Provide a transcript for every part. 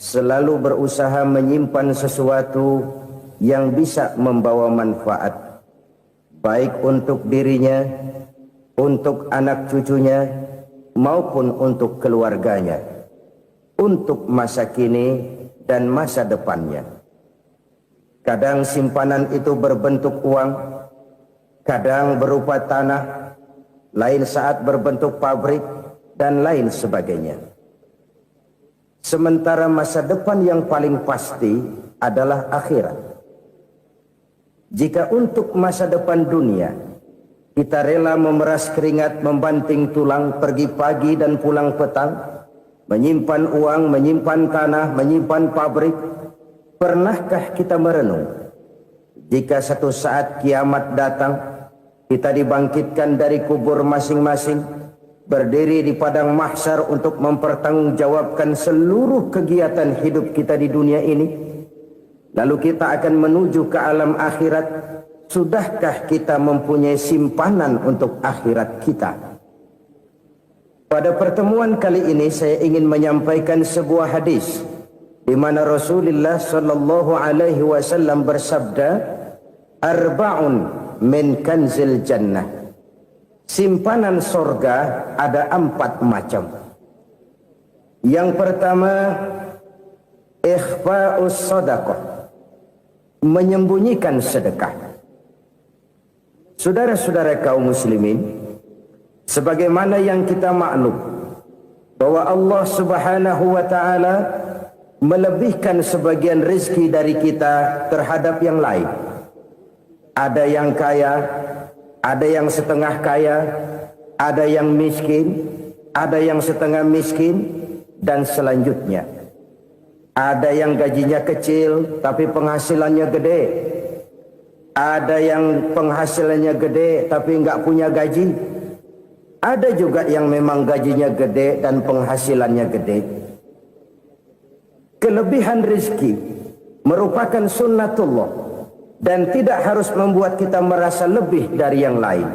selalu berusaha menyimpan sesuatu yang bisa membawa manfaat, baik untuk dirinya, untuk anak cucunya, maupun untuk keluarganya, untuk masa kini dan masa depannya. Kadang simpanan itu berbentuk uang, kadang berupa tanah, lain saat berbentuk pabrik, dan lain sebagainya. Sementara masa depan yang paling pasti adalah akhirat. Jika untuk masa depan dunia kita rela memeras keringat, membanting tulang, pergi pagi dan pulang petang, menyimpan uang, menyimpan tanah, menyimpan pabrik, pernahkah kita merenung jika satu saat kiamat datang, kita dibangkitkan dari kubur masing-masing, berdiri di padang mahsyar untuk mempertanggungjawabkan seluruh kegiatan hidup kita di dunia ini, lalu kita akan menuju ke alam akhirat. Sudahkah kita mempunyai simpanan untuk akhirat kita? Pada pertemuan kali ini saya ingin menyampaikan sebuah hadis di mana Rasulullah sallallahu alaihi wasallam bersabda, "Arba'un min kanzil jannah." Simpanan sorga ada 4 macam. Yang pertama, ikhfa'us sadaqah, menyembunyikan sedekah. Saudara-saudara kaum muslimin, sebagaimana yang kita maklum bahwa Allah Subhanahu wa taala melebihkan sebagian rezeki dari kita terhadap yang lain. Ada yang kaya, ada yang setengah kaya, ada yang miskin, ada yang setengah miskin, dan selanjutnya. Ada yang gajinya kecil tapi penghasilannya gede. Ada yang penghasilannya gede tapi enggak punya gaji. Ada juga yang memang gajinya gede dan penghasilannya gede. Kelebihan rezeki merupakan sunnatullah dan tidak harus membuat kita merasa lebih dari yang lain.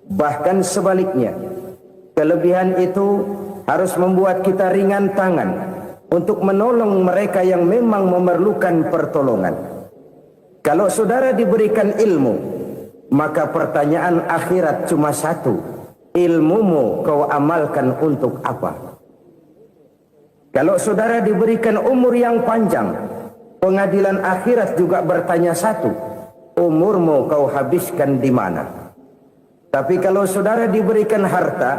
Bahkan sebaliknya, kelebihan itu harus membuat kita ringan tangan untuk menolong mereka yang memang memerlukan pertolongan. Kalau saudara diberikan ilmu, maka pertanyaan akhirat cuma satu: ilmumu kau amalkan untuk apa? Kalau saudara diberikan umur yang panjang, pengadilan akhirat juga bertanya satu: umurmu kau habiskan di mana? Tapi kalau saudara diberikan harta,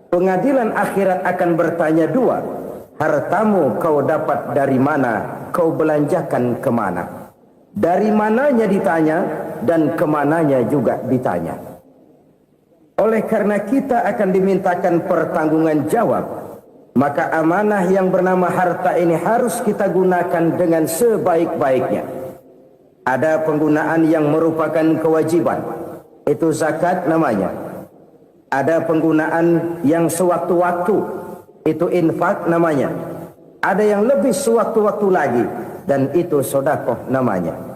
pengadilan akhirat akan bertanya 2: hartamu kau dapat dari mana? Kau belanjakan kemana? Dari mananya ditanya dan kemananya juga ditanya. Oleh karena kita akan dimintakan pertanggungan jawab, maka amanah yang bernama harta ini harus kita gunakan dengan sebaik-baiknya. Ada penggunaan yang merupakan kewajiban, itu zakat namanya. Ada penggunaan yang sewaktu-waktu, itu infak namanya. Ada yang lebih sewaktu-waktu lagi, dan itu sedekah namanya.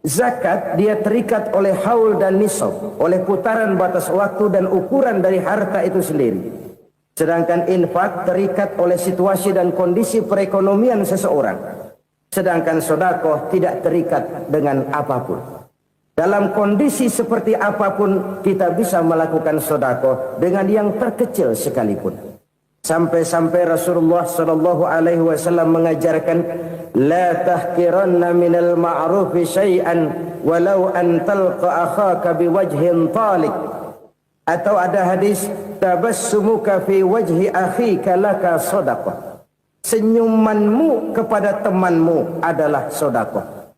Zakat dia terikat oleh haul dan nisab, oleh putaran batas waktu dan ukuran dari harta itu sendiri. Sedangkan infak terikat oleh situasi dan kondisi perekonomian seseorang. Sedangkan sedekah tidak terikat dengan apapun. Dalam kondisi seperti apapun kita bisa melakukan sedekah dengan yang terkecil sekalipun. Sampai-sampai Rasulullah sallallahu alaihi wasallam mengajarkan, la tahqiranna minal ma'rufi syai'an walau an talqa akhaka biwajhin talik. Atau ada hadis, tabassumuka fi wajhi akhika laka shadaqah. Senyumanmu kepada temanmu adalah sedekah.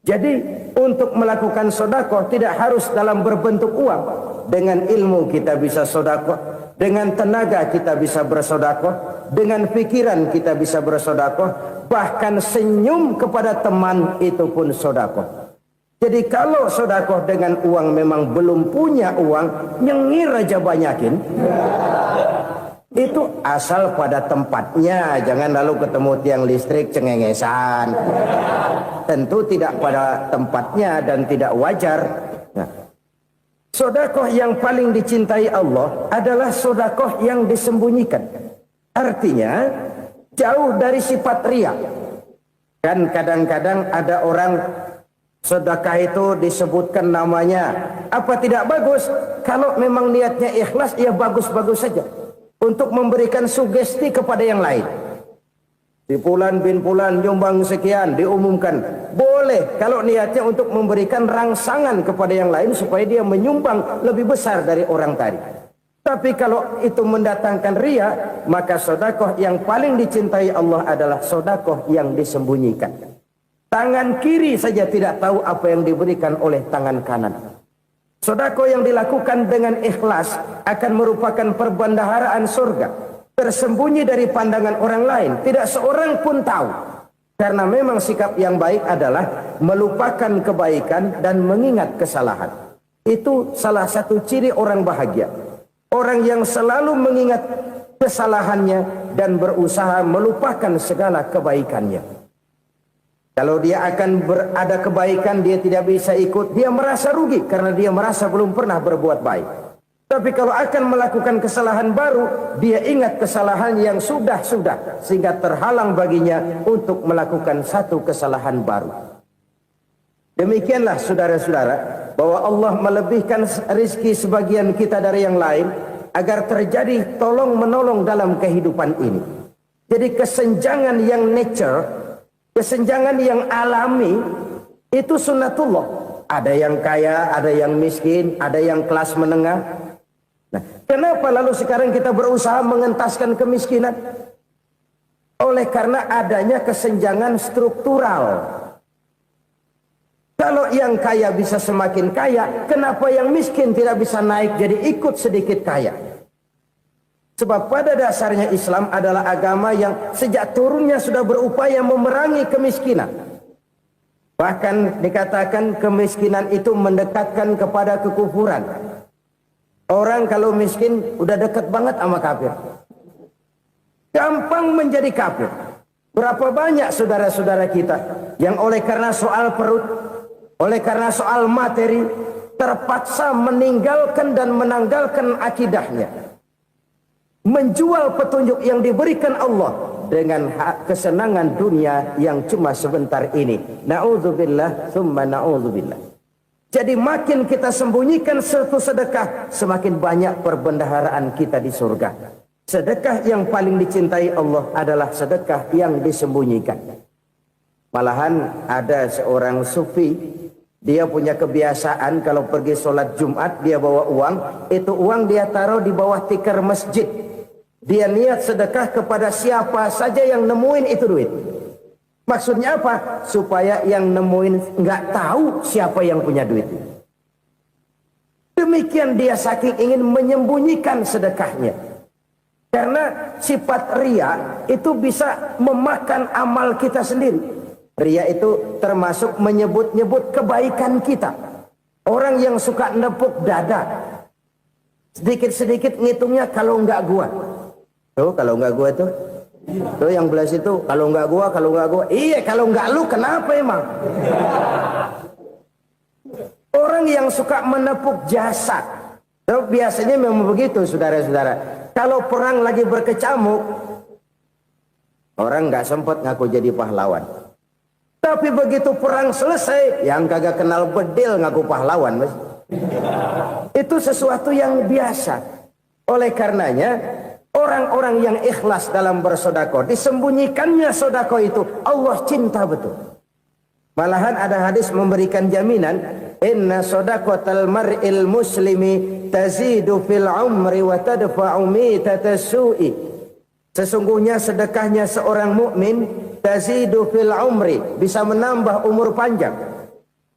Jadi untuk melakukan sedekah tidak harus dalam berbentuk uang. Dengan ilmu kita bisa sedekah, dengan tenaga kita bisa bersedekah, dengan pikiran kita bisa bersedekah, bahkan senyum kepada teman itu pun sedekah. Jadi kalau sedekah dengan uang memang belum punya uang, nyengir aja banyakin. Itu asal pada tempatnya, jangan lalu ketemu tiang listrik cengengesan. Tentu tidak pada tempatnya dan tidak wajar. Nah, sedekah yang paling dicintai Allah adalah sedekah yang disembunyikan. Artinya, jauh dari sifat riya. Kan kadang-kadang ada orang sedekah itu disebutkan namanya, apa tidak bagus? Kalau memang niatnya ikhlas, ya bagus-bagus saja. Untuk memberikan sugesti kepada yang lain. Si Fulan bin Fulan nyumbang sekian, diumumkan. Boleh kalau niatnya untuk memberikan rangsangan kepada yang lain supaya dia menyumbang lebih besar dari orang tadi. Tapi kalau itu mendatangkan riya, maka sedekah yang paling dicintai Allah adalah sedekah yang disembunyikan. Tangan kiri saja tidak tahu apa yang diberikan oleh tangan kanan. Sedekah yang dilakukan dengan ikhlas akan merupakan perbendaharaan surga, tersembunyi dari pandangan orang lain, tidak seorang pun tahu. Karena memang sikap yang baik adalah melupakan kebaikan dan mengingat kesalahan. Itu salah satu ciri orang bahagia. Orang yang selalu mengingat kesalahannya dan berusaha melupakan segala kebaikannya. Kalau dia akan berada kebaikan, dia tidak bisa ikut, dia merasa rugi karena dia merasa belum pernah berbuat baik. Tapi kalau akan melakukan kesalahan baru, dia ingat kesalahan yang sudah-sudah, sehingga terhalang baginya untuk melakukan satu kesalahan baru. Demikianlah saudara-saudara, bahwa Allah melebihkan rizki sebagian kita dari yang lain, agar terjadi tolong-menolong dalam kehidupan ini. Jadi kesenjangan yang nature, kesenjangan yang alami, itu sunnatullah. Ada yang kaya, ada yang miskin, ada yang kelas menengah. Nah, kenapa lalu sekarang kita berusaha mengentaskan kemiskinan? Oleh karena adanya kesenjangan struktural. Kalau yang kaya bisa semakin kaya, kenapa yang miskin tidak bisa naik jadi ikut sedikit kaya? Sebab pada dasarnya Islam adalah agama yang sejak turunnya sudah berupaya memerangi kemiskinan. Bahkan dikatakan kemiskinan itu mendekatkan kepada kekufuran. Orang kalau miskin udah dekat banget sama kafir. Gampang menjadi kafir. Berapa banyak saudara-saudara kita yang oleh karena soal perut, oleh karena soal materi, terpaksa meninggalkan dan menanggalkan akidahnya. Menjual petunjuk yang diberikan Allah dengan kesenangan dunia yang cuma sebentar ini. Na'udzubillah, thumma na'udzubillah. Jadi makin kita sembunyikan satu sedekah, semakin banyak perbendaharaan kita di surga. Sedekah yang paling dicintai Allah adalah sedekah yang disembunyikan. Malahan ada seorang sufi, dia punya kebiasaan kalau pergi sholat Jumat, dia bawa uang, itu uang dia taruh di bawah tikar masjid. Dia niat sedekah kepada siapa saja yang nemuin itu duit. Maksudnya apa? Supaya yang nemuin nggak tahu siapa yang punya duit. Demikian dia saking ingin menyembunyikan sedekahnya. Karena sifat riya itu bisa memakan amal kita sendiri. Riya itu termasuk menyebut-nyebut kebaikan kita. Orang yang suka nepuk dada, sedikit-sedikit ngitungnya kalau nggak gua. Tuh kalau nggak gua tuh. Tuh yang belas itu kalau nggak gua, kalau nggak gua. Iya kalau nggak lu kenapa emang? Orang yang suka menepuk jasad. Tuh, biasanya memang begitu saudara-saudara. Kalau perang lagi berkecamuk, orang nggak sempat ngaku jadi pahlawan. Tapi begitu perang selesai, yang kagak kenal bedil ngaku pahlawan, mas. Itu sesuatu yang biasa. Oleh karenanya, orang-orang yang ikhlas dalam bersedekah, disembunyikannya sedekah itu, Allah cinta betul. Malahan ada hadis memberikan jaminan, inna sedaqatal mar'il muslimi tazidu fil umri wa tadfa'u mitatas su'i. Sesungguhnya sedekahnya seorang mukmin tazidu fil umri, bisa menambah umur panjang.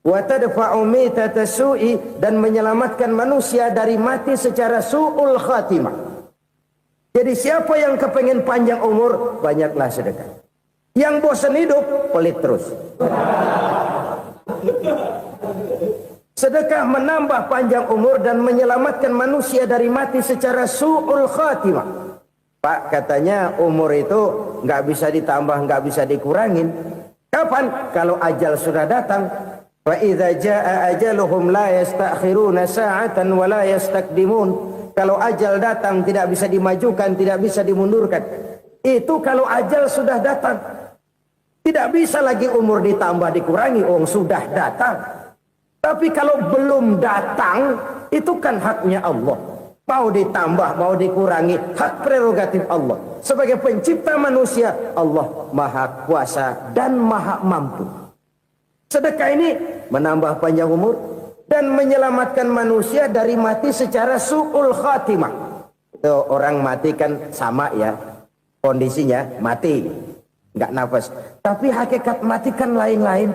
Wa tadfa'u mitatas su'i, dan menyelamatkan manusia dari mati secara su'ul khatimah. Jadi siapa yang kepengen panjang umur, banyaklah sedekah. Yang bosan hidup, pelit terus. Sedekah menambah panjang umur dan menyelamatkan manusia dari mati secara su'ul khatimah. Pak, katanya umur itu nggak bisa ditambah, nggak bisa dikurangin. Kapan? Kalau ajal sudah datang. Fa idza jaa ajaluhum la yastakhiruna sa'atan wa la yastaqdimun. Kalau ajal datang tidak bisa dimajukan, tidak bisa dimundurkan. Itu kalau ajal sudah datang. Tidak bisa lagi umur ditambah dikurangi, sudah datang. Tapi kalau belum datang, itu kan haknya Allah. Mau ditambah, mau dikurangi, hak prerogatif Allah. Sebagai pencipta manusia, Allah maha kuasa dan maha mampu. Sedekah ini menambah panjang umur dan menyelamatkan manusia dari mati secara su'ul khatimah. Itu orang mati kan sama ya, kondisinya mati, nggak nafas. Tapi hakikat mati kan lain-lain.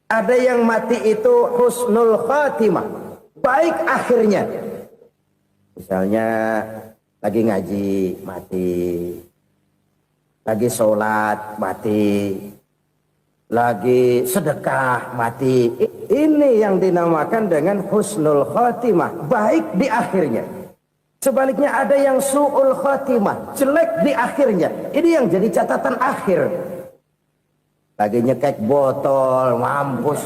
Ada yang mati itu husnul khatimah, baik akhirnya. Misalnya lagi ngaji mati, lagi sholat mati, lagi sedekah mati. Ini yang dinamakan dengan husnul khatimah, baik di akhirnya. Sebaliknya ada yang su'ul khatimah, jelek di akhirnya. Ini yang jadi catatan akhir. Lagi nyekek botol, mampus.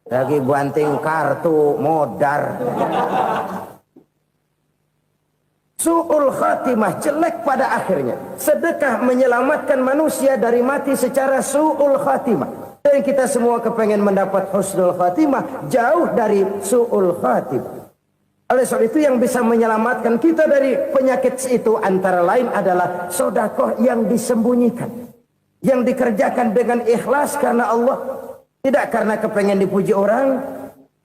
Lagi banting kartu, modar. Su'ul khatimah, jelek pada akhirnya. Sedekah menyelamatkan manusia dari mati secara su'ul khatimah. Dan kita semua kepengen mendapat husnul khatimah, jauh dari su'ul khatimah. Oleh sebab itu yang bisa menyelamatkan kita dari penyakit itu antara lain adalah sedekah yang disembunyikan, yang dikerjakan dengan ikhlas karena Allah, tidak karena kepengen dipuji orang,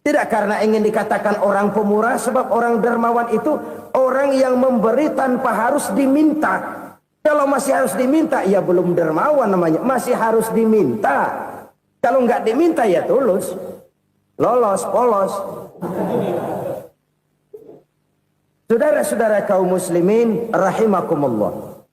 tidak karena ingin dikatakan orang pemurah. Sebab orang dermawan itu orang yang memberi tanpa harus diminta. Kalau masih harus diminta, ya belum dermawan namanya, masih harus diminta. Kalau nggak diminta ya tulus, lolos, polos. Saudara-saudara kaum muslimin rahimakumullah.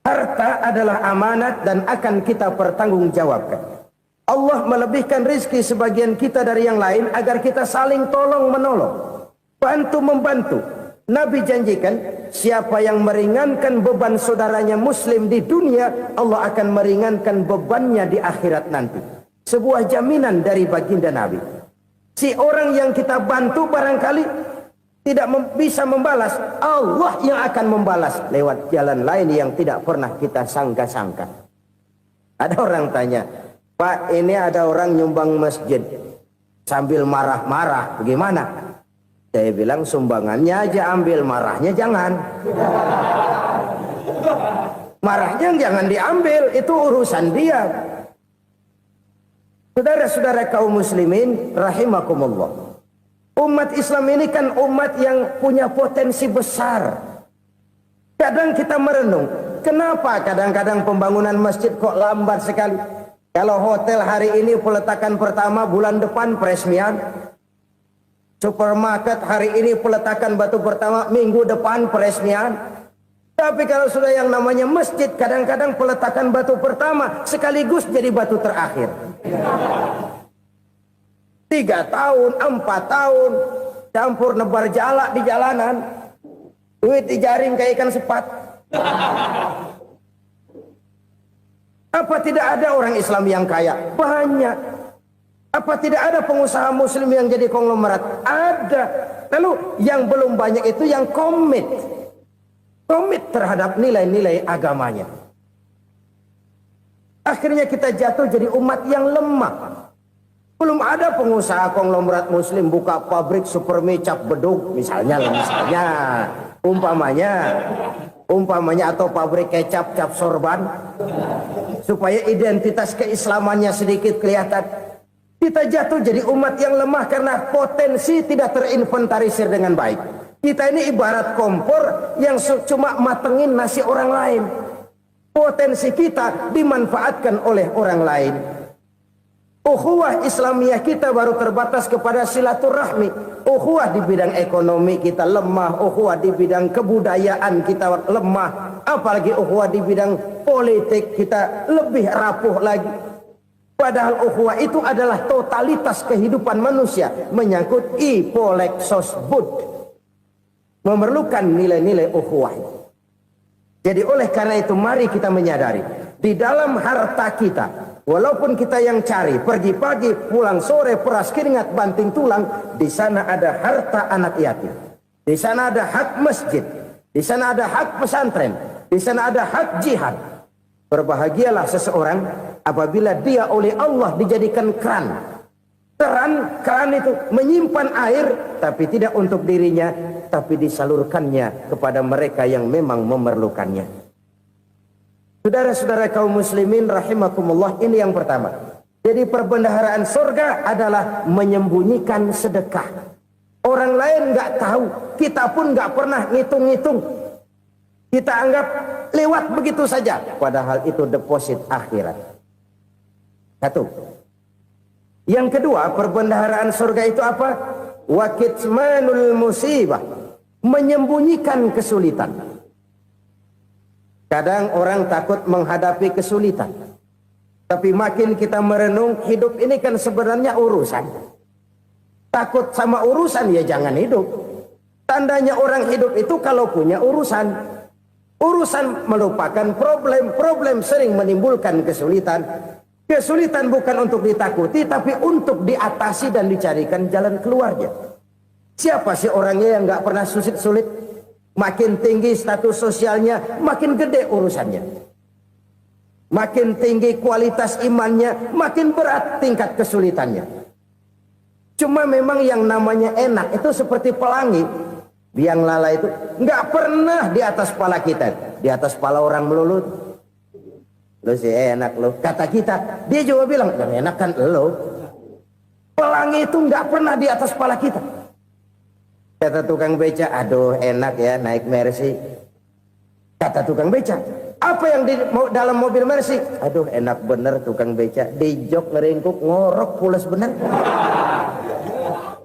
Harta adalah amanat dan akan kita pertanggungjawabkan. Allah melebihkan rizki sebagian kita dari yang lain agar kita saling tolong menolong, bantu membantu. Nabi janjikan siapa yang meringankan beban saudaranya muslim di dunia, Allah akan meringankan bebannya di akhirat nanti. Sebuah jaminan dari baginda Nabi. Si orang yang kita bantu barangkali tidak bisa membalas, Allah yang akan membalas lewat jalan lain yang tidak pernah kita sangka-sangka. Ada orang tanya, Pak, ini ada orang nyumbang masjid sambil marah-marah, bagaimana? Saya bilang sumbangannya aja ambil, marahnya jangan. Marahnya jangan diambil, itu urusan dia. Saudara-saudara kaum muslimin rahimakumullah. Umat Islam ini kan umat yang punya potensi besar. Kadang kita merenung, kenapa kadang-kadang pembangunan masjid kok lambat sekali? Kalau hotel hari ini peletakan pertama, bulan depan peresmian. Supermarket hari ini peletakan batu pertama, minggu depan peresmian. Tapi kalau sudah yang namanya masjid, kadang-kadang peletakan batu pertama sekaligus jadi batu terakhir. 3 tahun, 4 tahun, campur nebar jalak di jalanan, duit dijaring kayak ikan sepat. Apa tidak ada orang Islam yang kaya? Banyak. Apa tidak ada pengusaha muslim yang jadi konglomerat? Ada. Lalu yang belum banyak itu yang komit terhadap nilai-nilai agamanya. Akhirnya kita jatuh jadi umat yang lemah. Belum ada pengusaha konglomerat muslim buka pabrik supermi cap beduk misalnya umpamanya atau pabrik kecap cap sorban supaya identitas keislamannya sedikit kelihatan. Kita jatuh jadi umat yang lemah karena potensi tidak terinventarisir dengan baik. Kita ini ibarat kompor yang cuma matengin nasi orang lain. Potensi kita dimanfaatkan oleh orang lain. Ukhuwah Islamiyah kita baru terbatas kepada silaturahmi. Ukhuwah di bidang ekonomi kita lemah, ukhuwah di bidang kebudayaan kita lemah, apalagi ukhuwah di bidang politik kita lebih rapuh lagi. Padahal ukhuwah itu adalah totalitas kehidupan manusia, menyangkut ipolek sosbud, memerlukan nilai-nilai ukhuwah. Jadi oleh karena itu mari kita menyadari di dalam harta kita, walaupun kita yang cari, pergi pagi, pulang sore, peras keringat, banting tulang, di sana ada harta anak yatim. Di sana ada hak masjid. Di sana ada hak pesantren, di sana ada hak jihad. Berbahagialah seseorang apabila dia oleh Allah dijadikan keran. Keran itu menyimpan air, tapi tidak untuk dirinya, tapi disalurkannya kepada mereka yang memang memerlukannya. Saudara-saudara kaum muslimin rahimakumullah, ini yang pertama. Jadi perbendaharaan surga adalah menyembunyikan sedekah. Orang lain nggak tahu, kita pun nggak pernah ngitung-ngitung. Kita anggap lewat begitu saja, padahal itu deposit akhirat. Satu. Yang kedua, perbendaharaan surga itu apa? Wa kitmanul musibah, menyembunyikan kesulitan. Kadang orang takut menghadapi kesulitan. Tapi makin kita merenung, hidup ini kan sebenarnya urusan. Takut sama urusan, ya jangan hidup. Tandanya orang hidup itu kalau punya urusan. Urusan melupakan problem. Problem sering menimbulkan kesulitan. Kesulitan bukan untuk ditakuti, tapi untuk diatasi dan dicarikan jalan keluarnya. Siapa sih orangnya yang nggak pernah sulit-sulit? Makin tinggi status sosialnya, makin gede urusannya. Makin tinggi kualitas imannya, makin berat tingkat kesulitannya. Cuma memang yang namanya enak itu seperti pelangi. Biang lala itu nggak pernah di atas kepala kita, di atas kepala orang melulu. Lo sih enak lo, kata kita. Dia juga bilang, yang enak kan lo. Pelangi itu nggak pernah di atas kepala kita. Kata tukang beca, aduh enak ya naik Mercy. Kata tukang beca, apa yang di dalam mobil Mercy? Aduh enak bener tukang beca, di jok ngeringkuk ngorok pulas bener.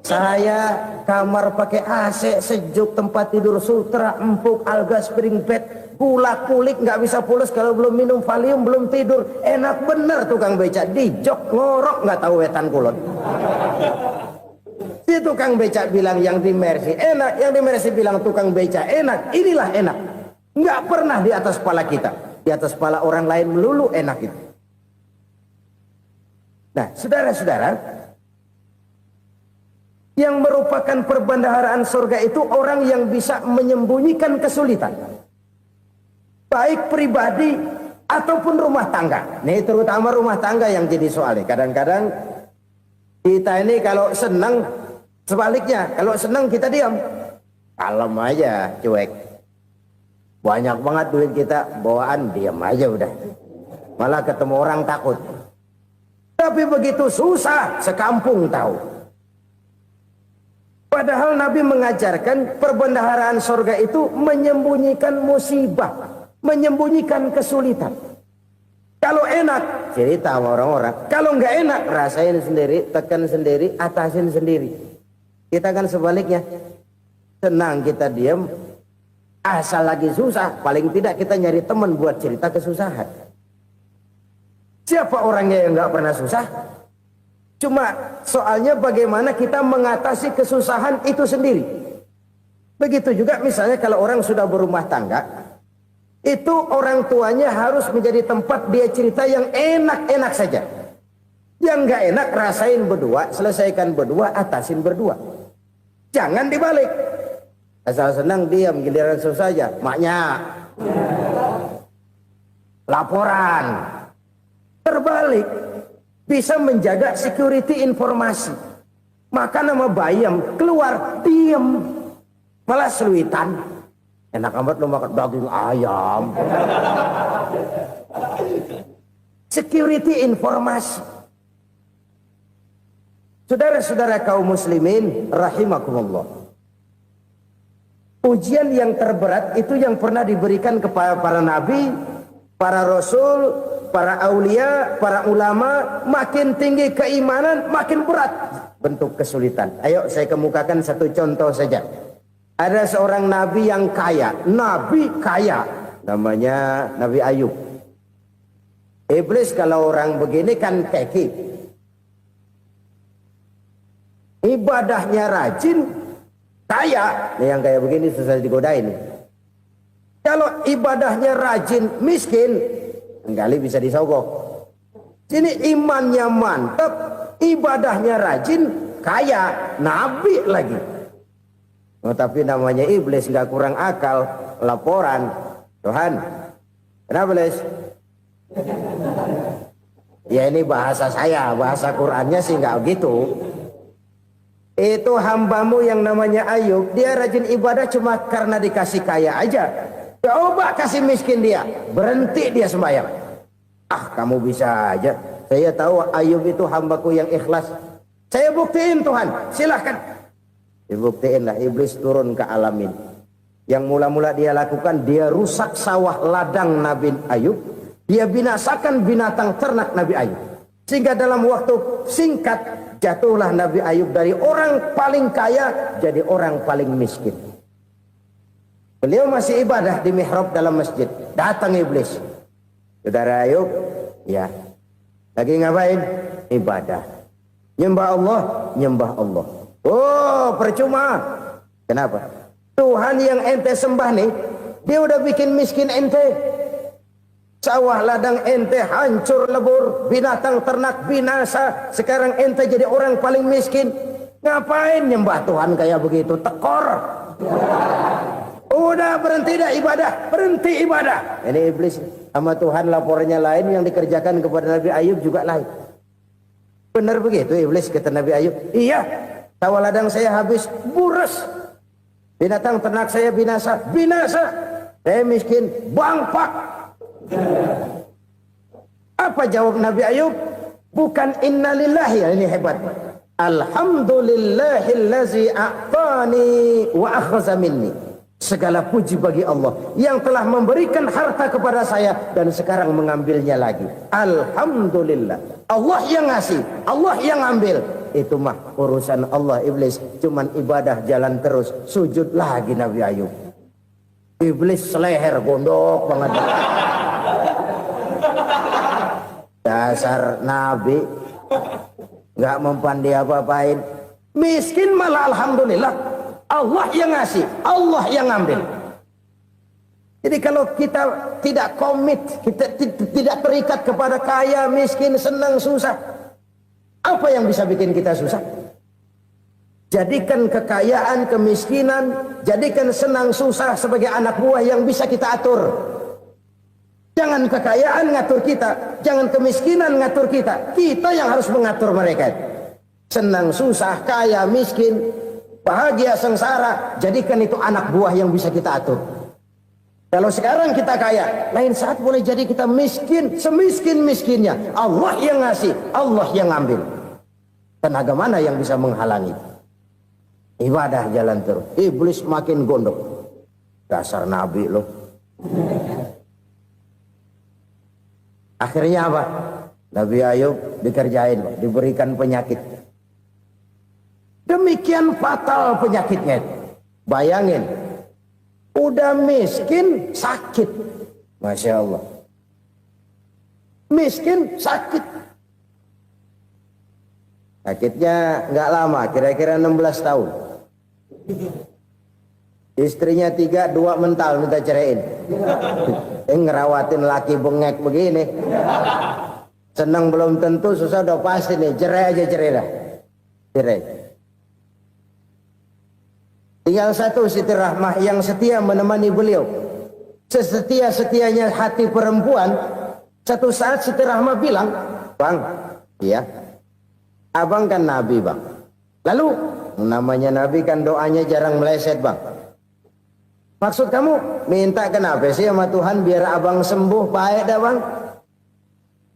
Saya kamar pakai AC sejuk, tempat tidur sutra empuk, alga spring bed, gula kulik nggak bisa pulas kalau belum minum Valium, belum tidur. Enak bener tukang beca, di jok ngorok nggak tahu wetan kulon. Si tukang beca bilang yang di Mercy enak, yang di Mercy bilang tukang beca enak. Inilah enak. Nggak pernah di atas kepala kita, di atas kepala orang lain melulu enak itu. Nah, saudara-saudara, yang merupakan perbendaharaan surga itu orang yang bisa menyembunyikan kesulitan, baik pribadi ataupun rumah tangga. Nih terutama rumah tangga yang jadi soalnya. Kadang-kadang kita ini kalau senang, sebaliknya kalau senang kita diam, kalem aja, cuek. Banyak banget duit kita, bawaan diam aja udah. Malah ketemu orang takut. Tapi begitu susah, sekampung tahu. Padahal Nabi mengajarkan perbendaharaan surga itu menyembunyikan musibah, menyembunyikan kesulitan. Kalau enak, cerita sama orang-orang. Kalau nggak enak, rasain sendiri, tekan sendiri, atasin sendiri. Kita kan sebaliknya. Senang kita diam. Asal lagi susah, paling tidak kita nyari teman buat cerita kesusahan. Siapa orangnya yang nggak pernah susah? Cuma soalnya bagaimana kita mengatasi kesusahan itu sendiri. Begitu juga misalnya kalau orang sudah berumah tangga, itu orang tuanya harus menjadi tempat dia cerita yang enak-enak saja. Yang nggak enak rasain berdua, selesaikan berdua, atasin berdua. Jangan dibalik. Asal senang diam, giliran susah saja. Maknya laporan. Terbalik, bisa menjaga security informasi. Maka nama bayam keluar diam, malah seluitan. Enak amat lo makan daging ayam. Security informasi. Saudara-saudara kaum muslimin rahimakumullah. Ujian yang terberat itu yang pernah diberikan kepada para nabi, para rasul, para aulia, para ulama. Makin tinggi keimanan, makin berat bentuk kesulitan. Ayo saya kemukakan satu contoh saja. Ada seorang nabi yang kaya, nabi kaya, namanya Nabi Ayub. Iblis kalau orang begini kan keki, ibadahnya rajin, kaya. Nih yang kayak begini susah digodain. Kalau ibadahnya rajin, miskin, kali bisa disogok. Sini imannya mantap, ibadahnya rajin, kaya, nabi lagi. Oh, tapi namanya iblis nggak kurang akal. laporan, Tuhan, kenapa Les? Ya ini bahasa saya, bahasa Qur'annya sih nggak gitu. Itu hambamu yang namanya Ayub, dia rajin ibadah cuma karena dikasih kaya aja. Coba kasih miskin dia, berhenti dia sembahyang. Ah, kamu bisa aja. Saya tahu Ayub itu hambaku yang ikhlas. Saya buktiin Tuhan, silahkan. Dibuktiin lah, iblis turun ke alam ini. Yang mula-mula dia lakukan, dia rusak sawah ladang Nabi Ayub. Dia binasakan binatang ternak Nabi Ayub. Sehingga dalam waktu singkat, jatuhlah Nabi Ayub dari orang paling kaya, jadi orang paling miskin. Beliau masih ibadah di mihrab dalam masjid. Datang iblis. Saudara Ayub, ya. Lagi ngapain? Ibadah. Nyembah Allah, nyembah Allah. Oh, percuma. Kenapa? Tuhan yang ente sembah nih, dia udah bikin miskin ente. Sawah ladang ente hancur lebur, binatang ternak binasa. Sekarang ente jadi orang paling miskin. Ngapain nyembah Tuhan kayak begitu? Tekor. Udah berhenti dah ibadah, berhenti ibadah. Ini iblis sama Tuhan laporannya lain, yang dikerjakan kepada Nabi Ayub juga lain. Benar begitu iblis kata Nabi Ayub? Iya, sawah ladang saya habis, buras. Binatang ternak saya binasa, binasa. Saya miskin, bangpak. Apa jawab Nabi Ayub? Bukan innalillahi, ini hebat. Alhamdulillahillazi a'tani wa akhza minni. Segala puji bagi Allah yang telah memberikan harta kepada saya dan sekarang mengambilnya lagi. Alhamdulillah. Allah yang ngasih, Allah yang ambil. Itu mah urusan Allah. Iblis cuman ibadah jalan terus, sujud lagi Nabi Ayub. Iblis seleher gondok banget. Dasar Nabi nggak mempan dia apa-apain. Miskin malah alhamdulillah. Allah yang ngasih, Allah yang ngambil. Jadi kalau kita tidak komit, kita tidak terikat kepada kaya, miskin, senang, susah, apa yang bisa bikin kita susah? Jadikan kekayaan, kemiskinan, jadikan senang susah sebagai anak buah yang bisa kita atur. Jangan kekayaan ngatur kita, jangan kemiskinan ngatur kita. Kita yang harus mengatur mereka. Senang susah, kaya, miskin, bahagia, sengsara, jadikan itu anak buah yang bisa kita atur. Kalau sekarang kita kaya, lain saat boleh jadi kita miskin, semiskin-miskinnya. Allah yang ngasih, Allah yang ngambil. Tenaga mana yang bisa menghalangi? Ibadah jalan terus. Iblis makin gondok. Dasar Nabi loh. Akhirnya apa? Nabi Ayub dikerjain, diberikan penyakit. Demikian fatal penyakitnya. Bayangin, udah miskin, sakit. Masya Allah. Miskin, sakit. Sakitnya nggak lama, kira-kira 16 tahun. Istrinya 3, 2 mental minta ceraiin. Ngerawatin laki bengek begini. Senang belum tentu, susah udah pasti nih. Cerai aja, cerai dah. Cerai. Tinggal satu Siti Rahmah yang setia menemani beliau. Sesetia-setianya hati perempuan. Satu saat Siti Rahmah bilang, Bang, iya, abang kan Nabi bang. Lalu, namanya Nabi kan doanya jarang meleset bang. Maksud kamu minta kenapa sih sama Tuhan biar abang sembuh baik dah bang?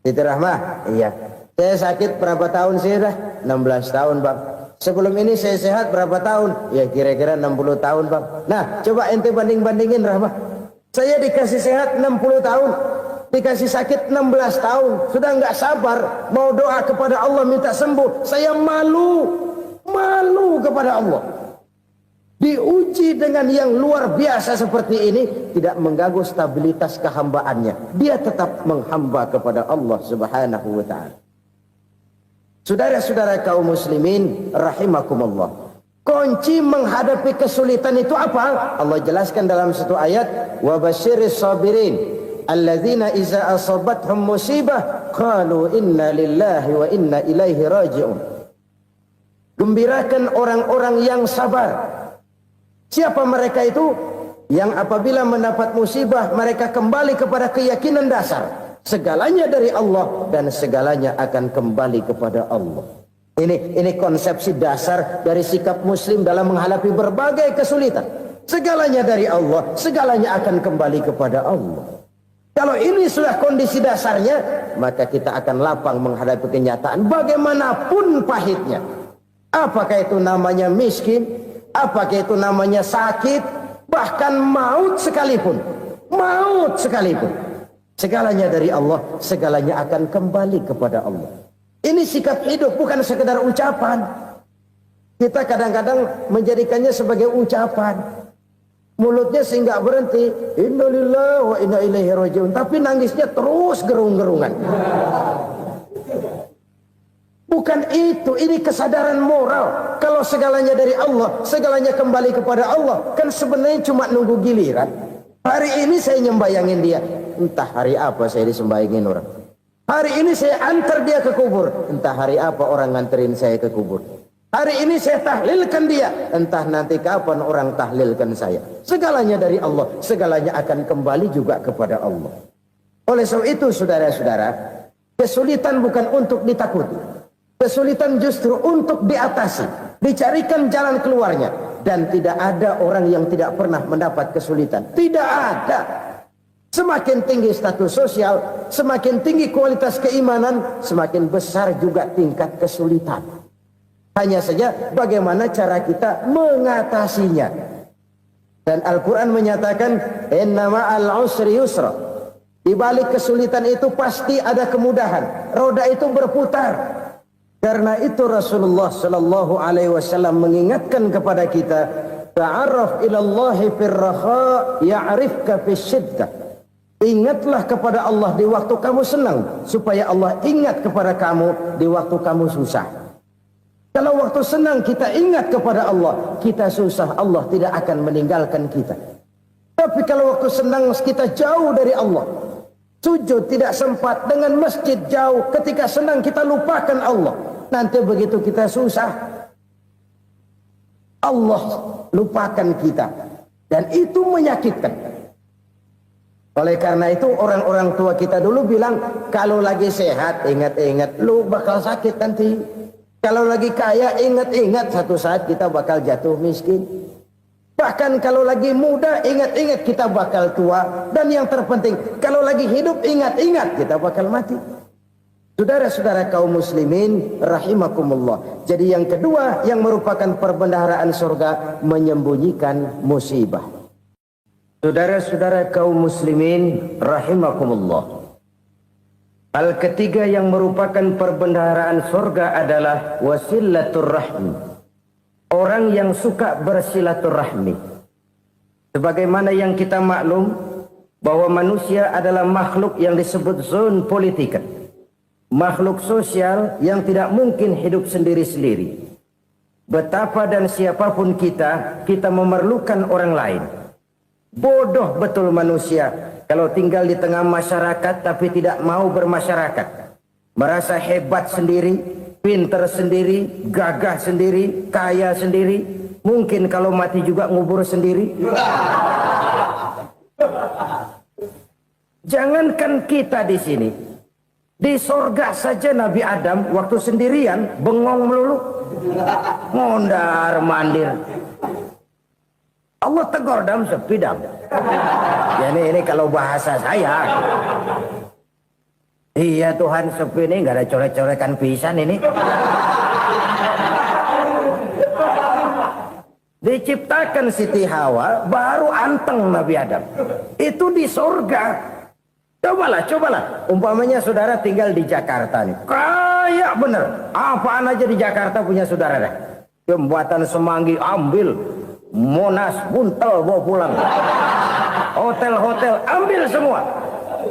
Siti Rahmah, iya. Saya sakit berapa tahun sih dah? 16 tahun bang. Sebelum ini saya sehat berapa tahun? Ya kira-kira 60 tahun bang. Nah coba ente banding-bandingin Rahmah. Saya dikasih sehat 60 tahun. Dikasih sakit 16 tahun. Sudah nggak sabar. Mau doa kepada Allah minta sembuh. Saya malu. Malu kepada Allah. Diuji dengan yang luar biasa seperti ini, tidak mengganggu stabilitas kehambaannya. Dia tetap menghamba kepada Allah Subhanahu wa ta'ala. Saudara-saudara kaum muslimin rahimakumullah. Kunci menghadapi kesulitan itu apa? Allah jelaskan dalam satu ayat, wa basyiris sabirin alladzina iza asabathum musibah qalu inna lillahi wa inna ilaihi raji'un. Gembirakan orang-orang yang sabar. Siapa mereka itu? yang apabila mendapat musibah mereka kembali kepada keyakinan dasar segalanya dari Allah dan segalanya akan kembali kepada Allah. Ini konsepsi dasar dari sikap muslim dalam menghadapi berbagai kesulitan. Segalanya dari Allah, segalanya akan kembali kepada Allah. Kalau ini sudah kondisi dasarnya, maka kita akan lapang menghadapi kenyataan bagaimanapun pahitnya. Apakah itu namanya miskin, apakah itu namanya sakit, bahkan maut sekalipun. Maut sekalipun. Segalanya dari Allah, segalanya akan kembali kepada Allah. Ini sikap hidup, bukan sekedar ucapan. Kita kadang-kadang menjadikannya sebagai ucapan. Mulutnya sehingga berhenti, innalillahi wa inna ilaihi rajiun, tapi nangisnya terus gerung-gerungan. Bukan itu, ini kesadaran moral. Kalau segalanya dari Allah, segalanya kembali kepada Allah, kan sebenarnya cuma nunggu giliran. Hari ini saya nyembayangin dia, entah hari apa saya disembayangin orang. Hari ini saya antar dia ke kubur, entah hari apa orang nganterin saya ke kubur. Hari ini saya tahlilkan dia, entah nanti kapan orang tahlilkan saya. Segalanya dari Allah, segalanya akan kembali juga kepada Allah. Oleh sebab itu saudara-saudara, kesulitan bukan untuk ditakuti. Kesulitan justru untuk diatasi, dicarikan jalan keluarnya. Dan tidak ada orang yang tidak pernah mendapat kesulitan. Tidak ada. Semakin tinggi status sosial, semakin tinggi kualitas keimanan, semakin besar juga tingkat kesulitan. Hanya saja bagaimana cara kita mengatasinya. Dan Al-Quran menyatakan, inna ma'al usri yusra. Di balik kesulitan itu pasti ada kemudahan. Roda itu berputar. Karena itu Rasulullah Sallallahu Alaihi Wasallam mengingatkan kepada kita, ta'arraf ilallahi firraha ya'rifka fisyiddah. Ingatlah kepada Allah di waktu kamu senang, supaya Allah ingat kepada kamu di waktu kamu susah. Kalau waktu senang kita ingat kepada Allah, kita susah, Allah tidak akan meninggalkan kita. Tapi kalau waktu senang kita jauh dari Allah, sujud tidak sempat, dengan masjid jauh, ketika senang kita lupakan Allah. Nanti begitu kita susah, Allah lupakan kita. Dan itu menyakitkan. Oleh karena itu orang-orang tua kita dulu bilang, kalau lagi sehat ingat-ingat, lu bakal sakit nanti. Kalau lagi kaya, ingat-ingat satu saat kita bakal jatuh miskin. Bahkan kalau lagi muda, ingat-ingat kita bakal tua. Dan yang terpenting, kalau lagi hidup, ingat-ingat kita bakal mati. Saudara-saudara kaum muslimin, rahimakumullah. Jadi yang kedua, yang merupakan perbendaharaan surga, menyembunyikan musibah. Saudara-saudara kaum muslimin, rahimakumullah. Hal ketiga yang merupakan perbendaharaan surga adalah wasilatur rahmi. Orang yang suka bersilaturahmi. Sebagaimana yang kita maklum bahwa manusia adalah makhluk yang disebut zon politika. Makhluk sosial yang tidak mungkin hidup sendiri-sendiri. Betapa dan siapapun kita memerlukan orang lain. Bodoh betul manusia kalau tinggal di tengah masyarakat tapi tidak mau bermasyarakat. Merasa hebat sendiri, pinter sendiri, gagah sendiri, kaya sendiri. Mungkin kalau mati juga ngubur sendiri. Jangankan kita di sini, di sorga saja Nabi Adam waktu sendirian bengong melulu, mondar mandir. Allah tegur dam sepi dam. Ya ini kalau bahasa saya. Iya Tuhan sepi ini nggak ada coret-corekan pisan ini. Diciptakan Siti Hawa baru anteng Nabi Adam. Itu di sorga. Cobalah. Umpamanya saudara tinggal di Jakarta nih. Kayak bener. Apaan aja di Jakarta punya saudara dah. Jembatan Semanggi ambil. Monas, Buntel bawa pulang. Hotel-hotel ambil semua.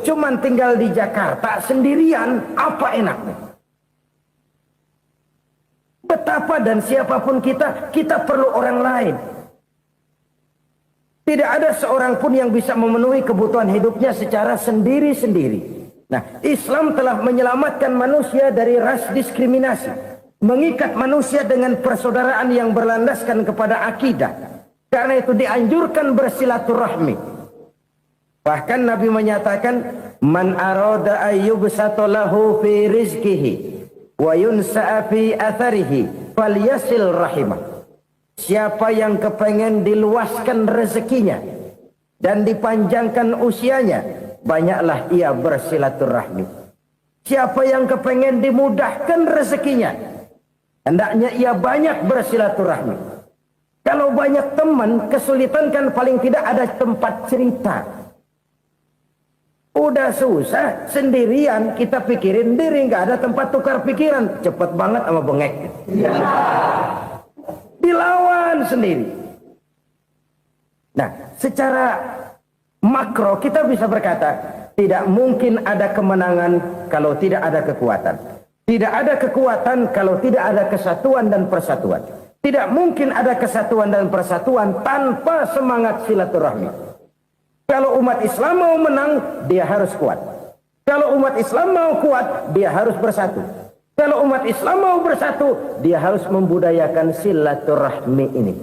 Cuman tinggal di Jakarta sendirian, apa enaknya? Betapa dan siapapun kita perlu orang lain. Tidak ada seorang pun yang bisa memenuhi kebutuhan hidupnya secara sendiri-sendiri. Nah, Islam telah menyelamatkan manusia dari ras diskriminasi. Mengikat manusia dengan persaudaraan yang berlandaskan kepada akidah. Karena itu dianjurkan bersilaturahmi. Bahkan Nabi menyatakan, man arada ayyubsata lahu fi rizqihi wa yunsa'a fi atharihi falyasil rahimah. Siapa yang kepengen diluaskan rezekinya dan dipanjangkan usianya, banyaklah ia bersilaturahmi. Siapa yang kepengen dimudahkan rezekinya, hendaknya ia banyak bersilaturahmi. Kalau banyak teman, kesulitan kan paling tidak ada tempat cerita. Udah susah, sendirian kita pikirin diri, nggak ada tempat tukar pikiran. Cepet banget sama bengek. Dilawan sendiri. Nah, secara makro kita bisa berkata, tidak mungkin ada kemenangan kalau tidak ada kekuatan. Tidak ada kekuatan kalau tidak ada kesatuan dan persatuan. Tidak mungkin ada kesatuan dan persatuan tanpa semangat silaturahmi. Kalau umat Islam mau menang, dia harus kuat. Kalau umat Islam mau kuat, dia harus bersatu. Kalau umat Islam mau bersatu, dia harus membudayakan silaturahmi ini.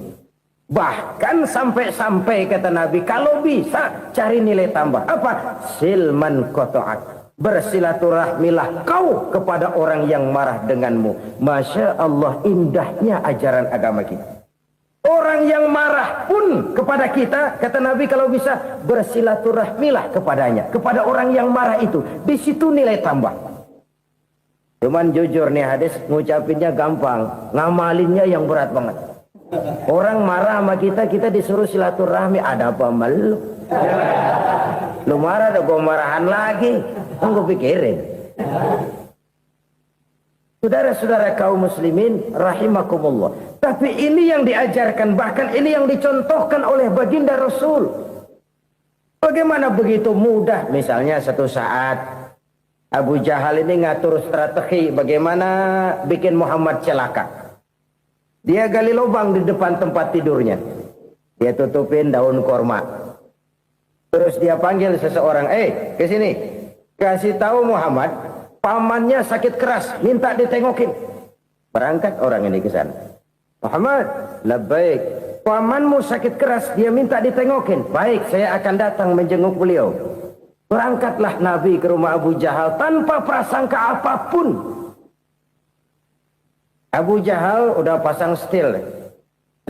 Bahkan sampai-sampai kata Nabi, kalau bisa cari nilai tambah. Apa? Silman qata'ak. Bersilaturahmilah kau kepada orang yang marah denganmu. Masya Allah, indahnya ajaran agama kita. Orang yang marah pun kepada kita, kata Nabi, kalau bisa bersilaturahmilah kepadanya, kepada orang yang marah itu. Di situ nilai tambah. Cuman jujur nih hadis, ngucapinnya gampang, ngamalinnya yang berat banget. Orang marah sama kita, kita disuruh silaturahmi, ada apa malu? Lu marah, ada gua marahan lagi. Tunggu pikirin. Saudara-saudara kaum muslimin rahimakumullah. Tapi ini yang diajarkan, bahkan ini yang dicontohkan oleh baginda Rasul. Bagaimana begitu mudah, misalnya satu saat Abu Jahal ini ngatur strategi bagaimana bikin Muhammad celaka. Dia gali lubang di depan tempat tidurnya. Dia tutupin daun korma. Terus dia panggil seseorang, ke sini. Kasih tahu Muhammad, pamannya sakit keras, minta ditengokin. Berangkat orang ini ke sana. Muhammad, labbaik. Pamanmu sakit keras, dia minta ditengokin. Baik, saya akan datang menjenguk beliau. Berangkatlah Nabi ke rumah Abu Jahal tanpa prasangka apapun. Abu Jahal udah pasang setil,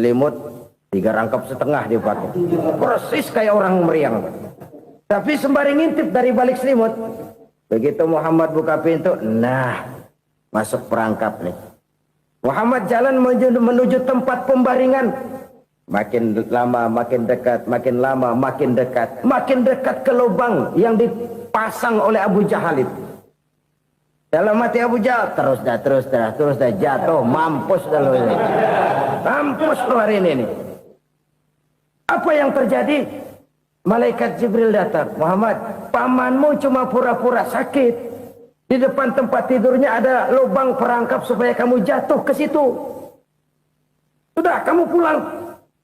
selimut 3 rangkap setengah dia pakai, persis kayak orang meriang. Tapi sembari ngintip dari balik selimut, begitu Muhammad buka pintu, nah masuk perangkap nih. Muhammad jalan menuju tempat pembaringan. Makin lama makin dekat, makin lama makin dekat, makin dekat ke lubang yang dipasang oleh Abu Jahal itu. Dalam hati Abu Jahal, terus dah jatuh, mampus dah lo ini. Mampus lo hari ini nih. Apa yang terjadi? Malaikat Jibril datang. Muhammad, pamanmu cuma pura-pura sakit. Di depan tempat tidurnya ada lubang perangkap supaya kamu jatuh ke situ. Sudah, kamu pulang.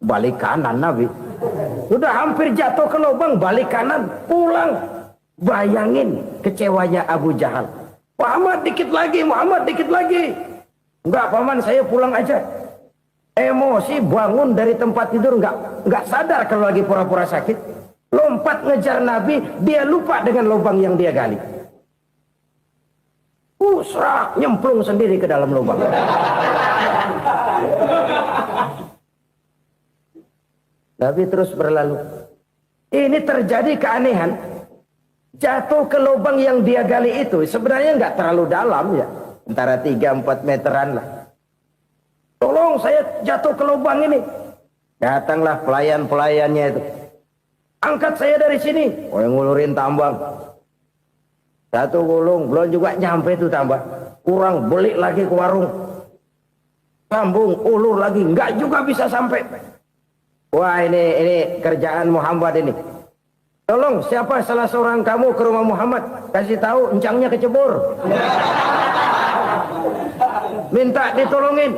Balik kanan Nabi. Sudah hampir jatuh ke lubang, balik kanan, pulang. Bayangin kecewanya Abu Jahal. Muhammad dikit lagi, Muhammad dikit lagi. Enggak paman, saya pulang aja. Emosi bangun dari tempat tidur, enggak sadar kalau lagi pura-pura sakit. Lompat ngejar Nabi, dia lupa dengan lubang yang dia gali. Serak, nyemplung sendiri ke dalam lubang. Nabi terus berlalu. Ini terjadi keanehan. Jatuh ke lubang yang dia gali itu sebenarnya nggak terlalu dalam ya, antara 3-4 meteran lah. Tolong saya jatuh ke lubang ini. Datanglah pelayan-pelayannya itu. Angkat saya dari sini. Oh, yang ngulurin tambang. Satu gulung belum juga nyampe itu tambang. Kurang, beli lagi ke warung. Sambung, ulur lagi, nggak juga bisa sampai. Wah, ini kerjaan Muhammad ini. Tolong, siapa salah seorang kamu ke rumah Muhammad, kasih tahu encangnya kecebur. Minta ditolongin.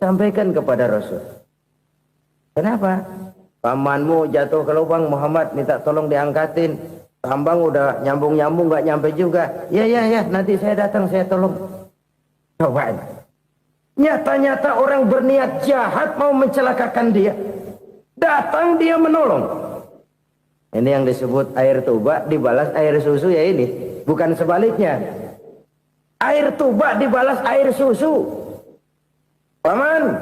Sampaikan kepada Rasul. Kenapa? Pamanmu jatuh ke lubang, Muhammad minta tolong diangkatin. Tambang udah nyambung-nyambung nggak nyampe juga. Ya, nanti saya datang, saya tolong. Coba. Nyata-nyata orang berniat jahat mau mencelakakan dia. Datang dia menolong. Ini yang disebut air tuba dibalas air susu ya ini. Bukan sebaliknya. Air tuba dibalas air susu. Paman,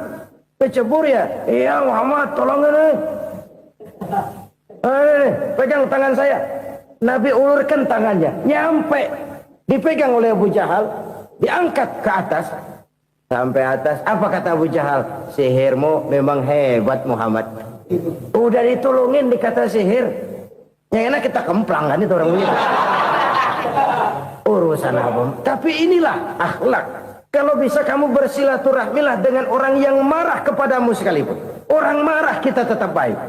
kecebur ya? Iya Muhammad, tolong ini. Pegang tangan saya. Nabi ulurkan tangannya. Nyampe. Dipegang oleh Abu Jahal. Diangkat ke atas. Sampai atas. Apa kata Abu Jahal? Sihirmu memang hebat Muhammad. Udah ditolongin dikata sihir. Yang enak kita kemplang kan itu orang begitu. Urusan apa? Tapi inilah akhlak. Kalau bisa kamu bersilaturahmilah dengan orang yang marah kepadamu sekalipun. Orang marah kita tetap baik.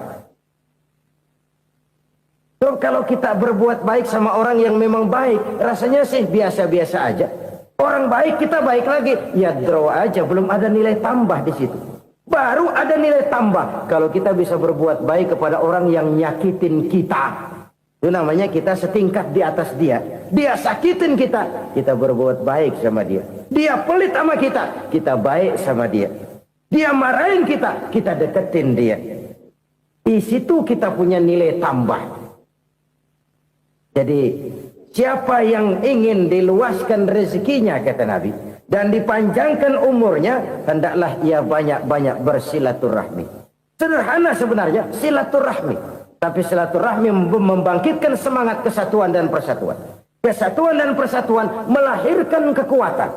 So, kalau kita berbuat baik sama orang yang memang baik, rasanya sih biasa-biasa aja. Orang baik kita baik lagi, ya draw aja, belum ada nilai tambah di situ. Baru ada nilai tambah kalau kita bisa berbuat baik kepada orang yang nyakitin kita. Itu namanya kita setingkat di atas dia. Dia sakitin kita, kita berbuat baik sama dia. Dia pelit sama kita, kita baik sama dia. Dia marahin kita, kita deketin dia. Di situ kita punya nilai tambah. Jadi siapa yang ingin diluaskan rezekinya kata Nabi dan dipanjangkan umurnya, hendaklah ia banyak-banyak bersilaturahmi. Sederhana sebenarnya silaturahmi, tapi silaturahmi membangkitkan semangat kesatuan dan persatuan. Kesatuan dan persatuan melahirkan kekuatan.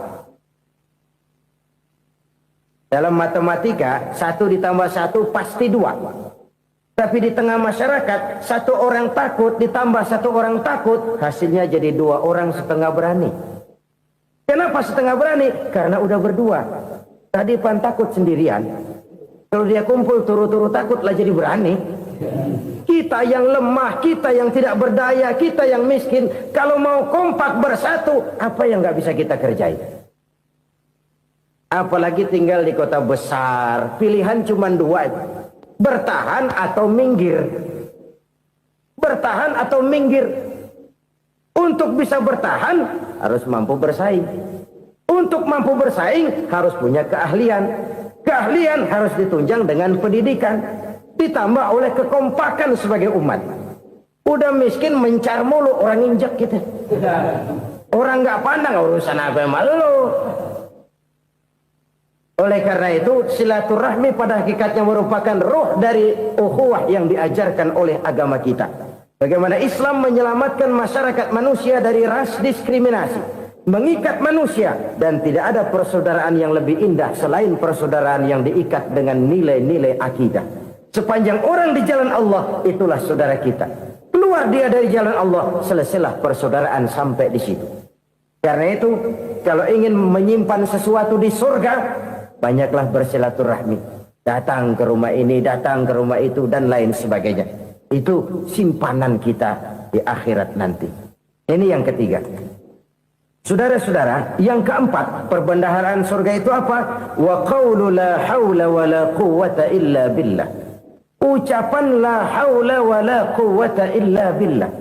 Dalam matematika 1 ditambah 1 pasti 2. Tapi di tengah masyarakat 1 orang takut ditambah 1 orang takut, hasilnya jadi 2 orang setengah berani. Kenapa setengah berani? Karena udah berdua. Tadi pan takut sendirian. Kalau dia kumpul turu-turu takutlah jadi berani. Kita yang lemah, kita yang tidak berdaya, kita yang miskin, kalau mau kompak bersatu, apa yang nggak bisa kita kerjain? Apalagi tinggal di kota besar, pilihan cuma 2. Bertahan atau minggir. Bertahan atau minggir. Untuk bisa bertahan harus mampu bersaing. Untuk mampu bersaing harus punya keahlian. Keahlian harus ditunjang dengan pendidikan. Ditambah oleh kekompakan sebagai umat. Udah miskin mencar mulu, orang injak kita. Orang nggak pandang urusan apa malu. Oleh karena itu silaturahmi pada hakikatnya merupakan roh dari ukhuwah yang diajarkan oleh agama kita. Bagaimana Islam menyelamatkan masyarakat manusia dari ras diskriminasi, mengikat manusia, dan tidak ada persaudaraan yang lebih indah selain persaudaraan yang diikat dengan nilai-nilai akidah. Sepanjang orang di jalan Allah, itulah saudara kita. Keluar dia dari jalan Allah, selesailah persaudaraan sampai di situ. Karena itu, kalau ingin menyimpan sesuatu di surga, banyaklah bersilaturahmi. Datang ke rumah ini, datang ke rumah itu, dan lain sebagainya. Itu simpanan kita di akhirat nanti. Ini yang ketiga. Saudara-saudara, yang keempat, perbendaharaan surga itu apa? Wa qawlu la hawla wa la quwwata illa billah. Ucapan la hawla wa la quwwata illa billah.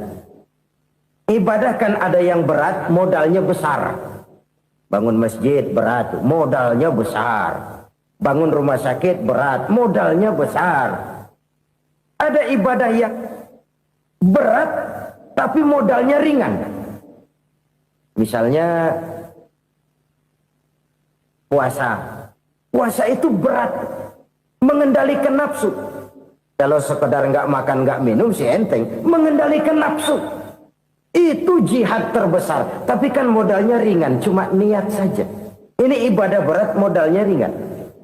Ibadah kan ada yang berat, modalnya besar. Bangun masjid berat, modalnya besar. Bangun rumah sakit berat, modalnya besar. Ada ibadah yang berat, tapi modalnya ringan. Misalnya puasa. Puasa itu berat, mengendalikan nafsu. Kalau sekedar nggak makan nggak minum sih enteng, mengendalikan nafsu itu jihad terbesar. Tapi kan modalnya ringan, cuma niat saja. Ini ibadah berat, modalnya ringan.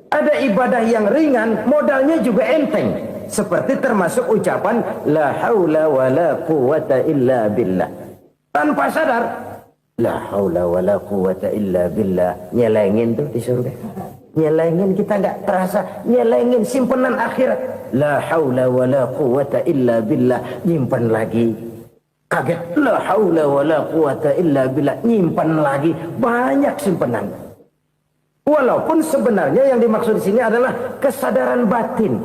Ada ibadah yang ringan, modalnya juga enteng. Seperti termasuk ucapan la haula wa la quwwata illa billah. Tanpa sadar, la haula wa la quwwata illa billah. Nyelengin tuh di surga. Nyelengin, kita nggak terasa. Nyelengin simpenan akhirat. La haula wa la quwwata illa billah. Nyimpan lagi. Kaget. La haula wa la quwwata illa billah. Nyimpan lagi. Banyak simpenan. Walaupun sebenarnya yang dimaksud di sini adalah kesadaran batin.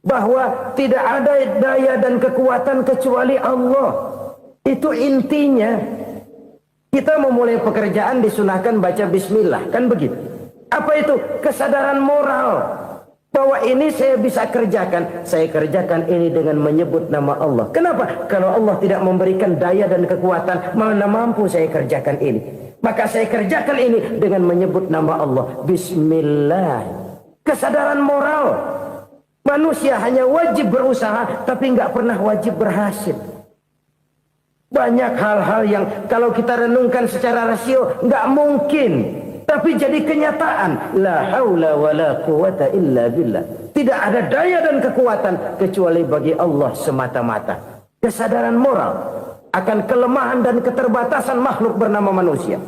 Bahwa tidak ada daya dan kekuatan kecuali Allah. Itu intinya. Kita memulai pekerjaan disunahkan baca bismillah. Kan begitu. Apa itu? Kesadaran moral. Bahwa ini saya bisa kerjakan. Saya kerjakan ini dengan menyebut nama Allah. Kenapa? Kalau Allah tidak memberikan daya dan kekuatan, mana mampu saya kerjakan ini. Maka saya kerjakan ini dengan menyebut nama Allah. Bismillah. Kesadaran moral. Manusia hanya wajib berusaha, tapi nggak pernah wajib berhasil. Banyak hal-hal yang kalau kita renungkan secara rasio, nggak mungkin. Tapi jadi kenyataan. La haula wa la quwata illa billah. Tidak ada daya dan kekuatan kecuali bagi Allah semata-mata. Kesadaran moral akan kelemahan dan keterbatasan makhluk bernama manusia.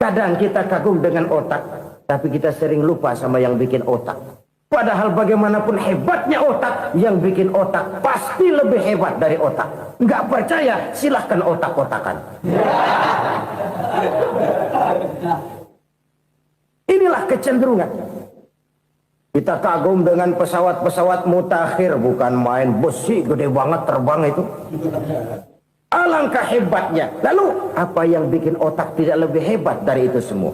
Kadang kita kagum dengan otak, tapi kita sering lupa sama yang bikin otak. Padahal bagaimanapun hebatnya otak, yang bikin otak pasti lebih hebat dari otak. Nggak percaya, silahkan otak-otakan. Inilah kecenderungan. Kita kagum dengan pesawat-pesawat mutakhir, bukan main besi gede banget terbang itu. Alangkah hebatnya. Lalu apa yang bikin otak tidak lebih hebat dari itu semua?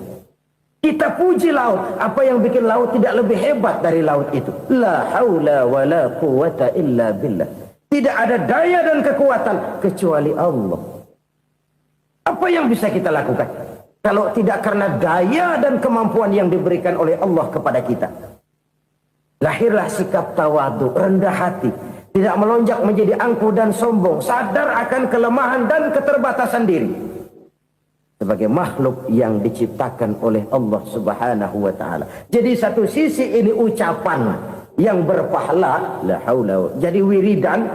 Kita puji laut. Apa yang bikin laut tidak lebih hebat dari laut itu? La haula wa la quwata illa billah. Tidak ada daya dan kekuatan kecuali Allah. Apa yang bisa kita lakukan kalau tidak karena daya dan kemampuan yang diberikan oleh Allah kepada kita? Lahirlah sikap tawadu, rendah hati, tidak melonjak menjadi angkuh dan sombong, sadar akan kelemahan dan keterbatasan diri. Sebagai makhluk yang diciptakan oleh Allah Subhanahu wa taala. Jadi satu sisi ini ucapan yang berpahala, la haula, jadi wiridan.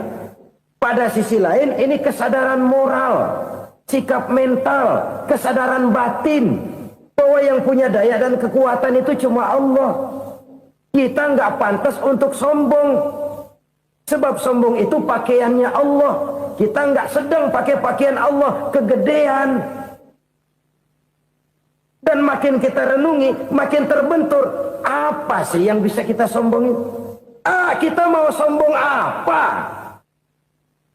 Pada sisi lain ini kesadaran moral, sikap mental, kesadaran batin bahwa yang punya daya dan kekuatan itu cuma Allah. Kita nggak pantas untuk sombong, sebab sombong itu pakaiannya Allah. Kita nggak sedang pakai pakaian Allah, kegedean. Dan makin kita renungi, makin terbentur. Apa sih yang bisa kita sombongin? Kita mau sombong apa?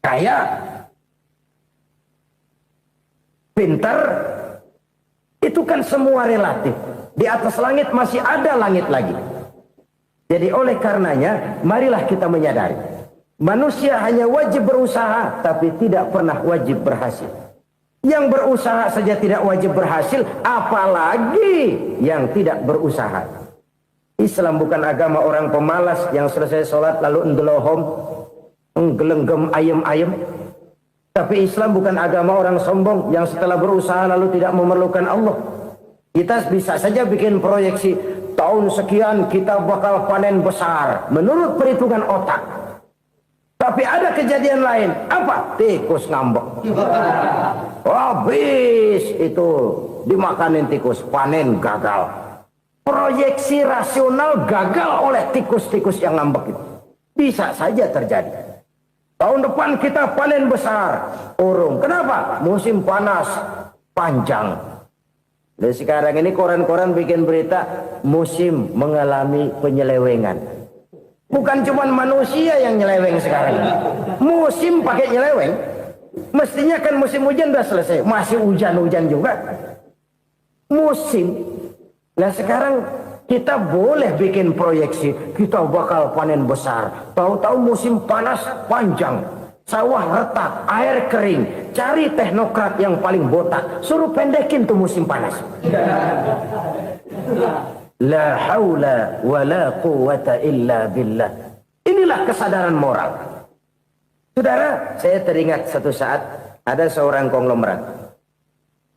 Kaya, pintar, itu kan semua relatif. Di atas langit masih ada langit lagi. Jadi oleh karenanya, marilah kita menyadari. Manusia hanya wajib berusaha, tapi tidak pernah wajib berhasil. Yang berusaha saja tidak wajib berhasil, apalagi yang tidak berusaha. Islam bukan agama orang pemalas yang selesai sholat lalu endelohom, nggelenggem ayem-ayem. Tapi Islam bukan agama orang sombong yang setelah berusaha lalu tidak memerlukan Allah. Kita bisa saja bikin proyeksi, tahun sekian kita bakal panen besar menurut perhitungan otak. Tapi ada kejadian lain. Apa? Tikus ngambek. Habis itu dimakanin tikus, panen gagal. Proyeksi rasional gagal oleh tikus-tikus yang ngambek itu. Bisa saja terjadi. Tahun depan kita panen besar, urung. Kenapa? Musim panas panjang. Dan sekarang ini koran-koran bikin berita musim mengalami penyelewengan. Bukan cuma manusia yang nyeleweng sekarang. Musim pakai nyeleweng. Mestinya kan musim hujan udah selesai, masih hujan-hujan juga. Musim. Nah sekarang kita boleh bikin proyeksi, kita bakal panen besar. Tahu-tahu musim panas panjang, sawah retak, air kering. Cari teknokrat yang paling botak, suruh pendekin tuh musim panas. La haula wa la quwata illa billah. Inilah kesadaran moral. Saudara, saya teringat satu saat ada seorang konglomerat.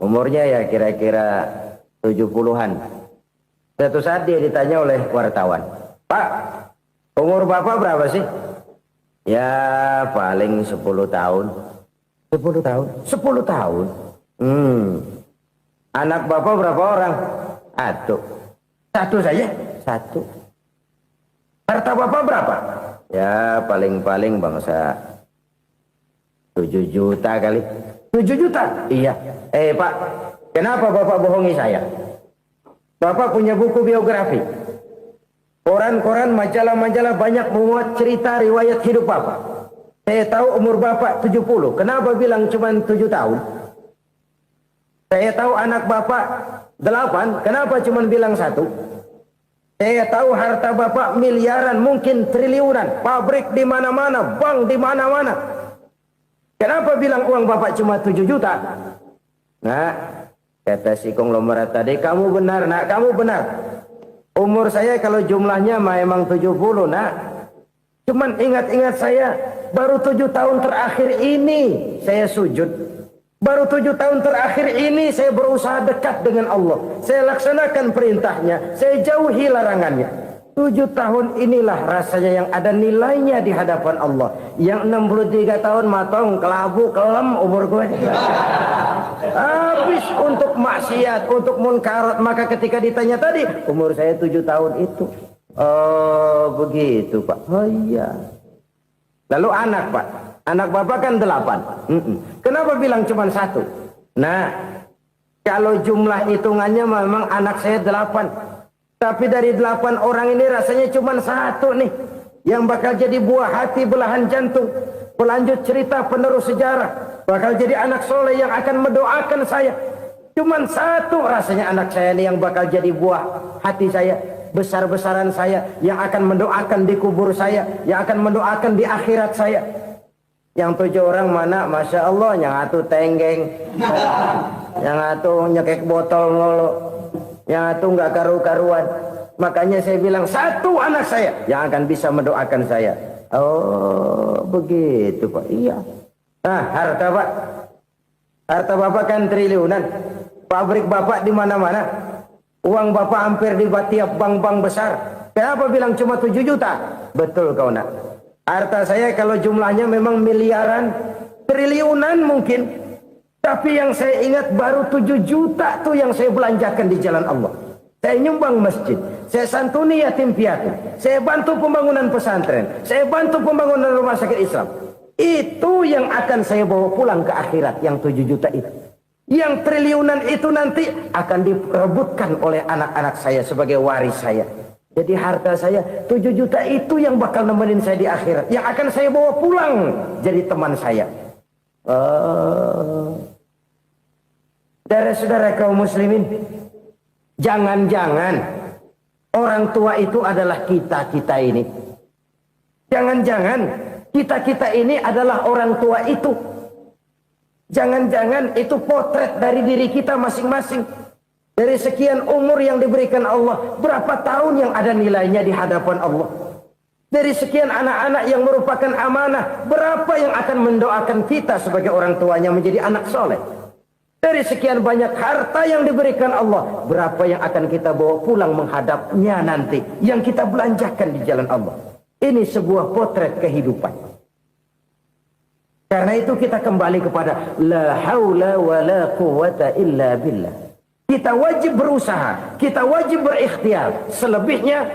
Umurnya ya kira-kira 70-an. Satu saat dia ditanya oleh wartawan, "Pak, umur Bapak berapa sih?" "Ya paling 10 tahun." 10 tahun? 10 tahun? Anak Bapak berapa orang? Satu saja? Satu. Harta Bapak berapa? Ya paling-paling bangsa 7 juta kali. 7 juta? Iya. Pak, kenapa Bapak bohongi saya? Bapak punya buku biografi. Koran-koran, majalah-majalah banyak memuat cerita riwayat hidup Bapak. Saya tahu umur Bapak 70. Kenapa bilang cuma 7 tahun? Saya tahu anak Bapak 8. Kenapa cuma bilang 1? Saya tahu harta bapak miliaran, mungkin triliunan, pabrik di mana-mana, bank di mana-mana. Kenapa bilang uang bapak cuma 7 juta? Nah, kata si konglomerat tadi, kamu benar nak, kamu benar. Umur saya kalau jumlahnya memang 70 nak. Cuman ingat-ingat saya, baru 7 tahun terakhir ini saya sujud. Baru 7 tahun terakhir ini saya berusaha dekat dengan Allah. Saya laksanakan perintahnya, saya jauhi larangannya. 7 tahun inilah rasanya yang ada nilainya di hadapan Allah. Yang 63 tahun matong, kelabu, kelem umur gue. Habis untuk maksiat, untuk munkarat. Maka ketika ditanya tadi, umur saya 7 tahun itu. Oh begitu Pak. Oh iya. Lalu anak Pak. Anak bapak kan 8. Kenapa bilang cuma 1? Nah, kalau jumlah hitungannya memang anak saya 8. Tapi dari 8 orang ini rasanya cuma 1 nih. Yang bakal jadi buah hati, belahan jantung. Pelanjut cerita, penerus sejarah. Bakal jadi anak soleh yang akan mendoakan saya. Cuma 1 rasanya anak saya ini yang bakal jadi buah hati saya. Besar-besaran saya. Yang akan mendoakan di kubur saya. Yang akan mendoakan di akhirat saya. Yang 7 orang mana, Masya Allah, yang atuh tenggeng, yang atuh nyekek botol mulu, yang atuh nggak karu-karuan. Makanya saya bilang 1 anak saya yang akan bisa mendoakan saya. Oh begitu Pak. Iya. Nah harta Pak, harta bapak kan triliunan, pabrik bapak di mana-mana, uang bapak hampir di tiap bank-bank besar. Kenapa bilang cuma 7 juta? Betul kau nak. Harta saya kalau jumlahnya memang miliaran, triliunan mungkin. Tapi yang saya ingat baru 7 juta tuh yang saya belanjakan di jalan Allah. Saya nyumbang masjid, saya santuni yatim piatu, saya bantu pembangunan pesantren, saya bantu pembangunan rumah sakit Islam. Itu yang akan saya bawa pulang ke akhirat, yang 7 juta itu. Yang triliunan itu nanti akan diperebutkan oleh anak-anak saya sebagai waris saya. Jadi harta saya 7 juta itu yang bakal nemenin saya di akhirat. Yang akan saya bawa pulang jadi teman saya. Saudara-saudara kaum muslimin, jangan-jangan orang tua itu adalah kita-kita ini. Jangan-jangan kita-kita ini adalah orang tua itu. Jangan-jangan itu potret dari diri kita masing-masing. Dari sekian umur yang diberikan Allah, berapa tahun yang ada nilainya di hadapan Allah? Dari sekian anak-anak yang merupakan amanah, berapa yang akan mendoakan kita sebagai orang tuanya menjadi anak soleh? Dari sekian banyak harta yang diberikan Allah, berapa yang akan kita bawa pulang menghadapnya nanti, yang kita belanjakan di jalan Allah? Ini sebuah potret kehidupan. Karena itu kita kembali kepada la haula wa la quwata illa billah. Kita wajib berusaha, kita wajib berikhtiar. Selebihnya,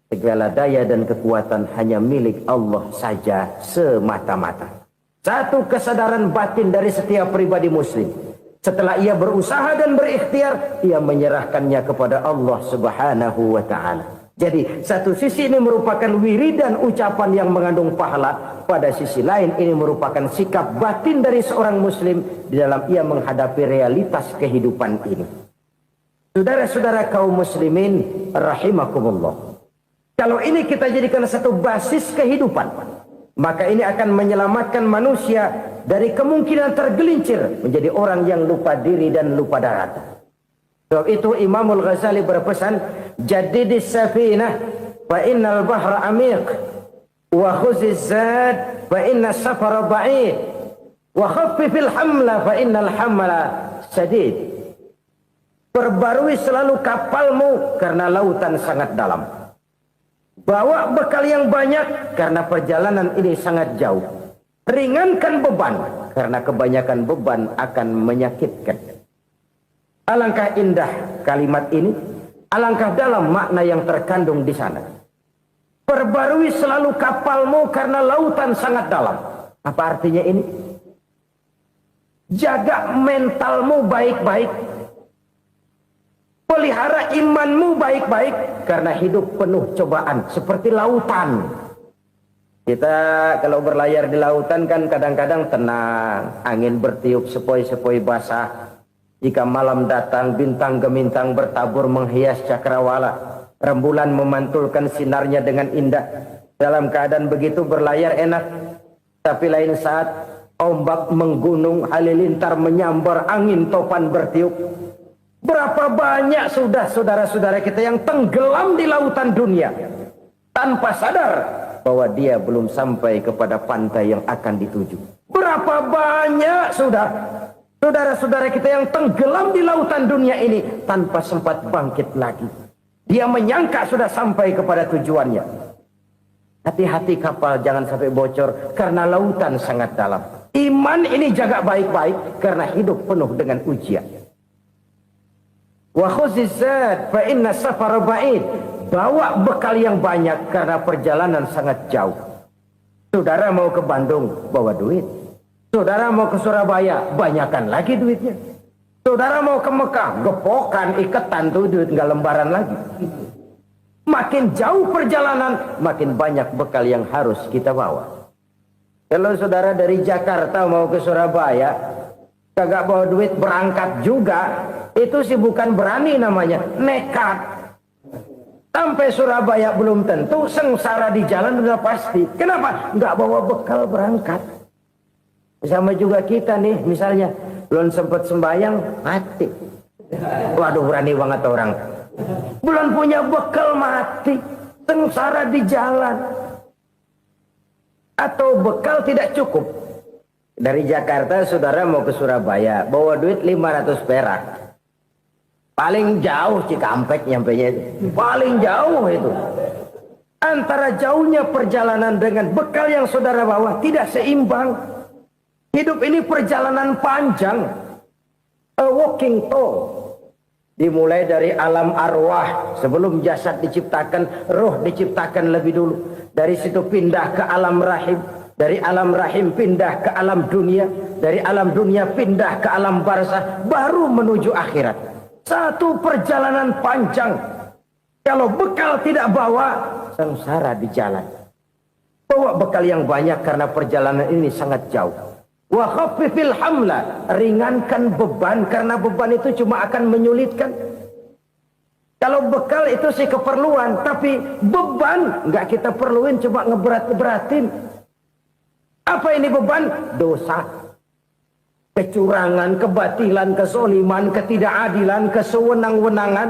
segala daya dan kekuatan hanya milik Allah saja semata-mata. Satu kesadaran batin dari setiap pribadi muslim. Setelah ia berusaha dan berikhtiar, ia menyerahkannya kepada Allah Subhanahu wa ta'ala. Jadi, satu sisi ini merupakan wiridan ucapan yang mengandung pahala. Pada sisi lain, ini merupakan sikap batin dari seorang muslim di dalam ia menghadapi realitas kehidupan ini. Saudara-saudara kaum muslimin, rahimakumullah. Kalau ini kita jadikan satu basis kehidupan, maka ini akan menyelamatkan manusia dari kemungkinan tergelincir menjadi orang yang lupa diri dan lupa darat. Sebab itu Imamul Ghazali berpesan, Jadidis safinah fa innal bahra amiq wa khuziz zad fa inna safara ba'id wa khaffifil hamla fa innal hamla sadid. Perbarui selalu kapalmu karena lautan sangat dalam. Bawa bekal yang banyak karena perjalanan ini sangat jauh. Ringankan beban karena kebanyakan beban akan menyakitkan. Alangkah indah kalimat ini, alangkah dalam makna yang terkandung di sana. Perbarui selalu kapalmu karena lautan sangat dalam. Apa artinya ini? Jaga mentalmu baik-baik. Pelihara imanmu baik-baik karena hidup penuh cobaan seperti lautan. Kita kalau berlayar di lautan kan kadang-kadang tenang, angin bertiup sepoi-sepoi basah. Jika malam datang bintang gemintang bertabur menghias cakrawala. Rembulan memantulkan sinarnya dengan indah. Dalam keadaan begitu berlayar enak. Tapi lain saat ombak menggunung, halilintar menyambar, angin topan bertiup. Berapa banyak sudah saudara-saudara kita yang tenggelam di lautan dunia tanpa sadar bahwa dia belum sampai kepada pantai yang akan dituju. Berapa banyak sudah saudara-saudara kita yang tenggelam di lautan dunia ini tanpa sempat bangkit lagi. Dia menyangka sudah sampai kepada tujuannya. Hati-hati kapal jangan sampai bocor karena lautan sangat dalam. Iman ini jaga baik-baik karena hidup penuh dengan ujian. Wa khuzizat fa inna safara ba'id. Bawa bekal yang banyak karena perjalanan sangat jauh. Saudara mau ke Bandung, bawa duit. Saudara mau ke Surabaya, banyakan lagi duitnya. Saudara mau ke Mekah, gepokan, iketan tuh duit nggak lembaran lagi. Makin jauh perjalanan, makin banyak bekal yang harus kita bawa. Kalau saudara dari Jakarta mau ke Surabaya, kagak bawa duit berangkat juga, itu sih bukan berani namanya, nekat. Sampai Surabaya belum tentu, sengsara di jalan udah pasti. Kenapa? Nggak bawa bekal berangkat. Sama juga kita nih, misalnya belum sempat sembahyang, mati. Waduh, berani banget orang. Belum punya bekal, mati. Sengsara di jalan. Atau bekal tidak cukup. Dari Jakarta saudara mau ke Surabaya, bawa duit 500 perak. Paling jauh Cikampek nyampenya itu. Paling jauh itu. Antara jauhnya perjalanan dengan bekal yang saudara bawa tidak seimbang. Hidup ini perjalanan panjang. A walking tour. Dimulai dari alam arwah. Sebelum jasad diciptakan, roh diciptakan lebih dulu. Dari situ pindah ke alam rahim. Dari alam rahim pindah ke alam dunia. Dari alam dunia pindah ke alam barzah. Baru menuju akhirat. Satu perjalanan panjang. Kalau bekal tidak bawa, sengsara di jalan. Bawa bekal yang banyak karena perjalanan ini sangat jauh. Wa khaffifil hamla, ringankan beban karena beban itu cuma akan menyulitkan. Kalau bekal itu sih keperluan, tapi beban nggak kita perluin, cuma ngeberat-beratin. Apa ini beban? Dosa, kecurangan, kebatilan, kesoliman, ketidakadilan, kesewenang-wenangan.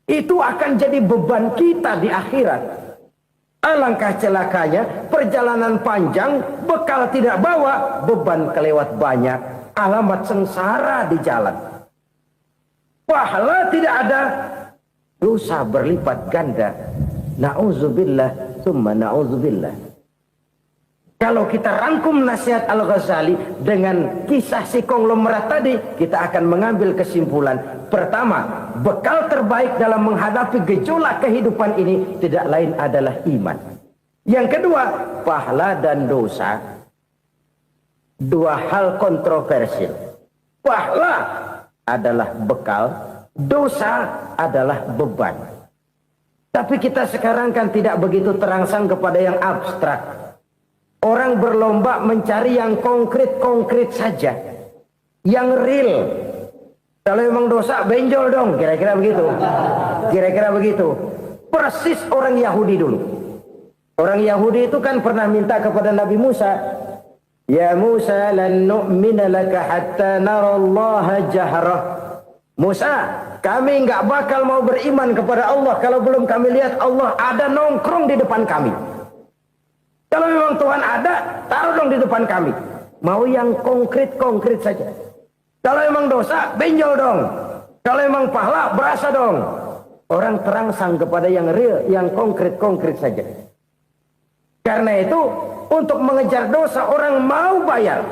Itu akan jadi beban kita di akhirat. Alangkah celakanya, perjalanan panjang, bekal tidak bawa, beban kelewat banyak, alamat sengsara di jalan. Pahala tidak ada, dosa berlipat ganda. Na'udzubillah, summa na'udzubillah. Kalau kita rangkum nasihat Al-Ghazali dengan kisah si konglomerat tadi, kita akan mengambil kesimpulan. Pertama, bekal terbaik dalam menghadapi gejolak kehidupan ini tidak lain adalah iman. Yang kedua, pahala dan dosa. Dua hal kontroversial. Pahala adalah bekal, dosa adalah beban. Tapi kita sekarang kan tidak begitu terangsang kepada yang abstrak. Orang berlomba mencari yang konkret-konkret saja. Yang real. Kalau memang dosa, benjol dong. Kira-kira begitu. Kira-kira begitu. Persis orang Yahudi dulu. Orang Yahudi itu kan pernah minta kepada Nabi Musa. Ya Musa, lan nu'mina laka hatta narallaha jahrah. Musa, kami nggak bakal mau beriman kepada Allah kalau belum kami lihat Allah ada nongkrong di depan kami. Kalau memang Tuhan ada, taruh dong di depan kami. Mau yang konkret-konkret saja. Kalau memang dosa, benjol dong. Kalau memang pahala, berasa dong. Orang terangsang kepada yang real, yang konkret-konkret saja. Karena itu, untuk mengejar dosa, orang mau bayar.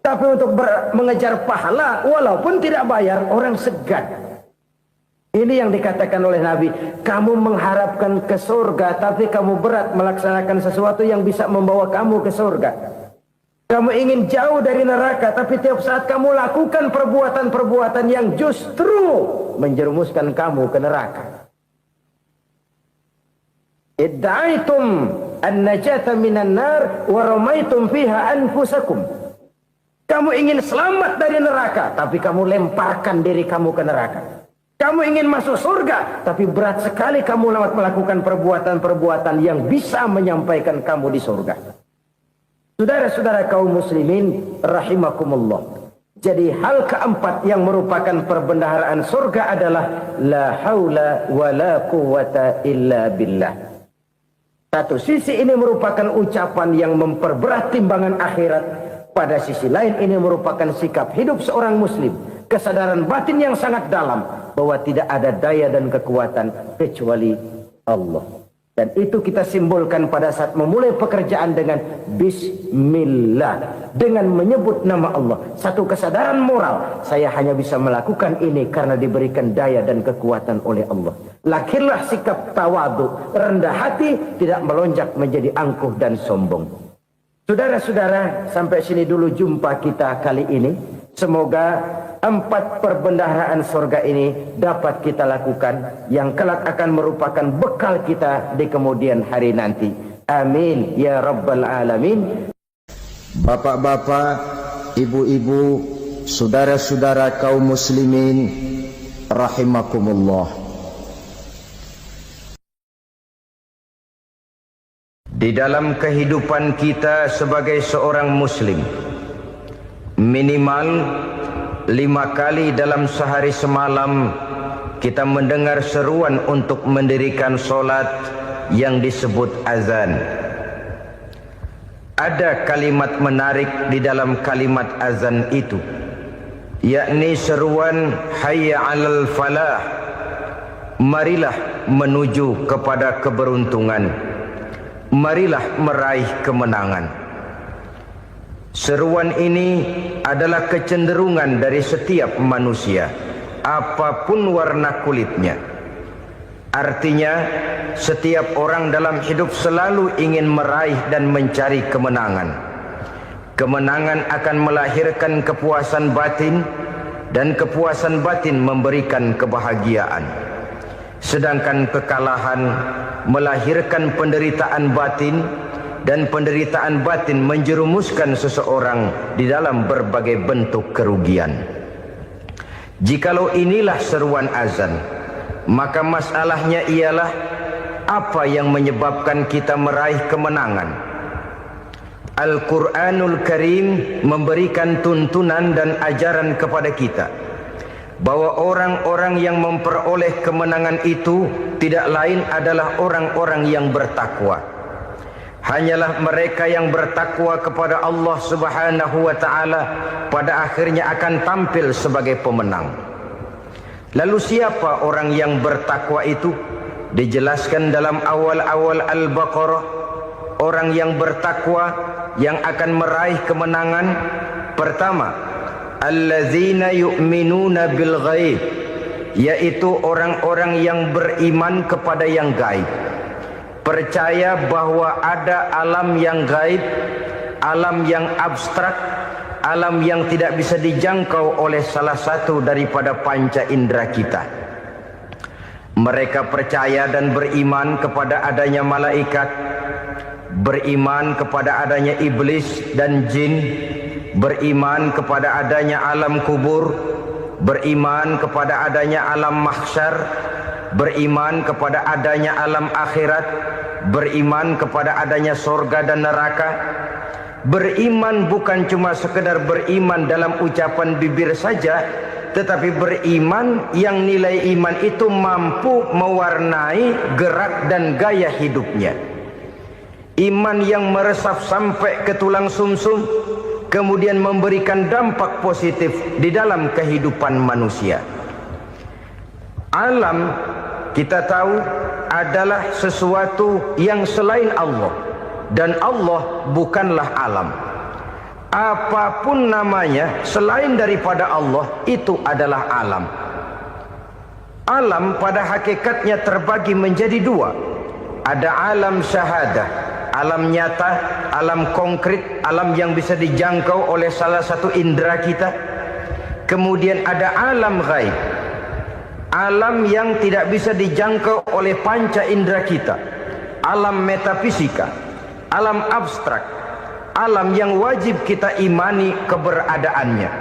Tapi untuk mengejar pahala, walaupun tidak bayar, orang segan. Ini yang dikatakan oleh Nabi, kamu mengharapkan ke surga, tapi kamu berat melaksanakan sesuatu yang bisa membawa kamu ke surga. Kamu ingin jauh dari neraka, tapi tiap saat kamu lakukan perbuatan-perbuatan yang justru menjerumuskan kamu ke neraka. Idda'aitum an-najata minan nar wa ramaitum fiha anfusakum. Kamu ingin selamat dari neraka, tapi kamu lemparkan diri kamu ke neraka. Kamu ingin masuk surga, tapi berat sekali kamu melakukan perbuatan-perbuatan yang bisa menyampaikan kamu di surga. Saudara-saudara kaum muslimin rahimakumullah. Jadi hal keempat yang merupakan perbendaharaan surga adalah la haula wa la quwwata illa billah. Satu sisi ini merupakan ucapan yang memperberat timbangan akhirat. Pada sisi lain ini merupakan sikap hidup seorang muslim. Kesadaran batin yang sangat dalam bahwa tidak ada daya dan kekuatan kecuali Allah. Dan itu kita simbolkan pada saat memulai pekerjaan dengan Bismillah, dengan menyebut nama Allah. Satu kesadaran moral, saya hanya bisa melakukan ini karena diberikan daya dan kekuatan oleh Allah. Lahirlah sikap tawadu, rendah hati, tidak melonjak menjadi angkuh dan sombong. Saudara-saudara, sampai sini dulu jumpa kita kali ini. Semoga 4 perbendaharaan surga ini dapat kita lakukan, yang kelak akan merupakan bekal kita di kemudian hari nanti. Amin ya rabbal alamin. Bapak-bapak, ibu-ibu, saudara-saudara kaum muslimin rahimakumullah. Di dalam kehidupan kita sebagai seorang muslim, minimal 5 kali dalam sehari semalam kita mendengar seruan untuk mendirikan solat yang disebut azan. Ada kalimat menarik di dalam kalimat azan itu, yakni seruan hayya 'alal falah, marilah menuju kepada keberuntungan, marilah meraih kemenangan. Seruan ini adalah kecenderungan dari setiap manusia, apapun warna kulitnya. Artinya, setiap orang dalam hidup selalu ingin meraih dan mencari kemenangan. Kemenangan akan melahirkan kepuasan batin, dan kepuasan batin memberikan kebahagiaan. Sedangkan kekalahan melahirkan penderitaan batin, dan penderitaan batin menjerumuskan seseorang di dalam berbagai bentuk kerugian. Jikalau inilah seruan azan, maka masalahnya ialah apa yang menyebabkan kita meraih kemenangan. Al-Quranul Karim memberikan tuntunan dan ajaran kepada kita bahwa orang-orang yang memperoleh kemenangan itu tidak lain adalah orang-orang yang bertakwa. Hanyalah mereka yang bertakwa kepada Allah Subhanahu wa ta'ala pada akhirnya akan tampil sebagai pemenang. Lalu siapa orang yang bertakwa itu? Dijelaskan dalam awal-awal Al-Baqarah, orang yang bertakwa yang akan meraih kemenangan. Pertama, allazina yu'minuna bil ghaib, yaitu orang-orang yang beriman kepada yang gaib. Percaya bahwa ada alam yang gaib, alam yang abstrak, alam yang tidak bisa dijangkau oleh salah satu daripada panca indera kita. Mereka percaya dan beriman kepada adanya malaikat, beriman kepada adanya iblis dan jin, beriman kepada adanya alam kubur, beriman kepada adanya alam mahsyar, beriman kepada adanya alam akhirat, beriman kepada adanya surga dan neraka. Beriman bukan cuma sekedar beriman dalam ucapan bibir saja, tetapi beriman yang nilai iman itu mampu mewarnai gerak dan gaya hidupnya. Iman yang meresap sampai ke tulang sumsum, kemudian memberikan dampak positif di dalam kehidupan manusia. Alam, kita tahu, adalah sesuatu yang selain Allah, dan Allah bukanlah alam. Apapun namanya selain daripada Allah, itu adalah alam. Alam pada hakikatnya terbagi menjadi 2. Ada alam syahadah, alam nyata, alam konkret, alam yang bisa dijangkau oleh salah satu indera kita. Kemudian ada alam ghaib, alam yang tidak bisa dijangkau oleh panca indera kita, alam metafisika, alam abstrak, alam yang wajib kita imani keberadaannya.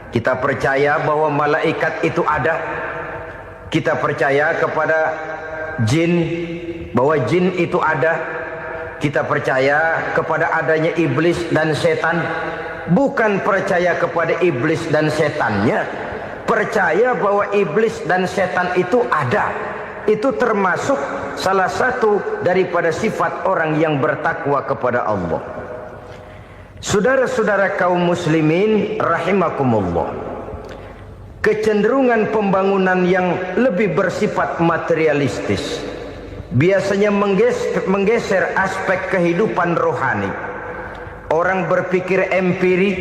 Kita percaya bahwa malaikat itu ada, Kita percaya kepada jin, bahwa jin itu ada. Kita percaya kepada adanya iblis dan setan. Bukan percaya kepada iblis dan setannya, percaya bahwa iblis dan setan itu ada. Itu termasuk salah satu daripada sifat orang yang bertakwa kepada Allah. Saudara-saudara kaum muslimin rahimakumullah, kecenderungan pembangunan yang lebih bersifat materialistis biasanya menggeser aspek kehidupan rohani. Orang berpikir empiri,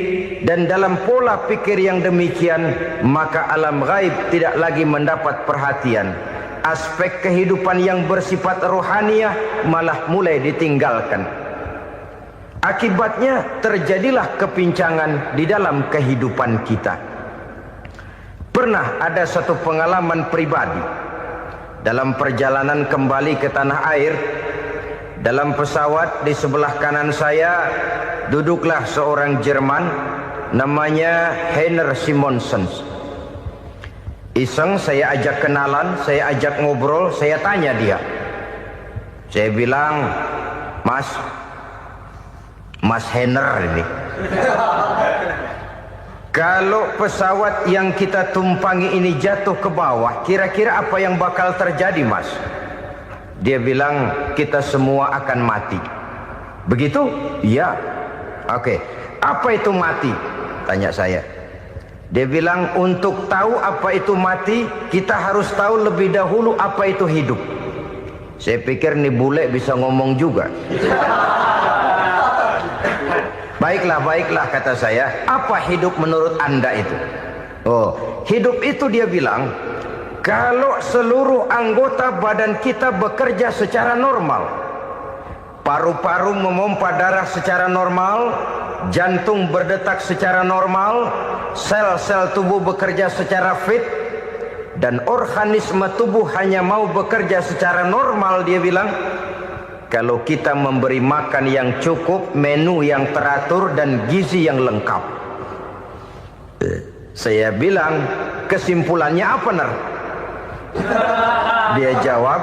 dan dalam pola pikir yang demikian maka alam gaib tidak lagi mendapat perhatian. Aspek kehidupan yang bersifat rohaniah malah mulai ditinggalkan. Akibatnya terjadilah kepincangan di dalam kehidupan kita. Pernah ada satu pengalaman pribadi dalam perjalanan kembali ke tanah air. Dalam pesawat di sebelah kanan saya duduklah seorang Jerman namanya Heiner Simonsen. Iseng saya ajak kenalan, saya ajak ngobrol, saya tanya dia. Saya bilang, Mas Heiner ini, kalau pesawat yang kita tumpangi ini jatuh ke bawah, kira-kira apa yang bakal terjadi, Mas? Dia bilang, kita semua akan mati. Begitu? Iya. Oke. Apa itu mati? Tanya saya. Dia bilang, untuk tahu apa itu mati, kita harus tahu lebih dahulu apa itu hidup. Saya pikir nih bule bisa ngomong juga. Baiklah kata saya. Apa hidup menurut Anda itu? Oh, hidup itu dia bilang, kalau seluruh anggota badan kita bekerja secara normal, paru-paru memompa darah secara normal, jantung berdetak secara normal, sel-sel tubuh bekerja secara fit, dan organisme tubuh hanya mau bekerja secara normal, dia bilang, kalau kita memberi makan yang cukup, menu yang teratur, dan gizi yang lengkap. Saya bilang, kesimpulannya apa, Ner? Dia jawab,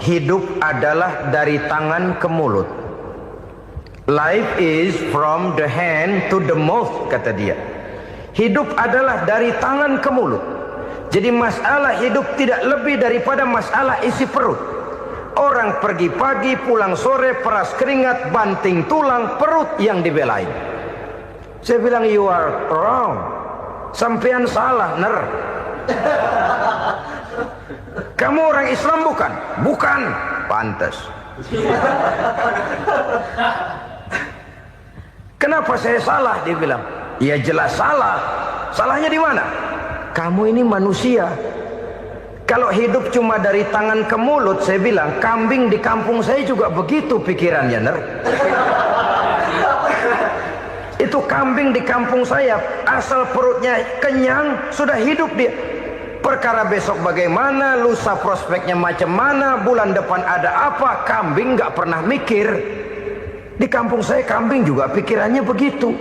hidup adalah dari tangan ke mulut. Life is from the hand to the mouth, kata dia. Hidup adalah dari tangan ke mulut. Jadi masalah hidup tidak lebih daripada masalah isi perut. Orang pergi pagi, pulang sore, peras keringat, banting tulang, perut yang dibelain. Saya bilang, you are wrong. Sampean salah, Ner. Kamu orang Islam bukan? Bukan. Pantas. Kenapa saya salah? Dia bilang, ya jelas salah. Salahnya di mana? Kamu ini manusia. Kalau hidup cuma dari tangan ke mulut, saya bilang, kambing di kampung saya juga begitu pikirannya, Ner. Itu kambing di kampung saya, asal perutnya kenyang, sudah hidup dia. Perkara besok bagaimana, lusa prospeknya macam mana, bulan depan ada apa, kambing nggak pernah mikir. Di kampung saya kambing juga pikirannya begitu.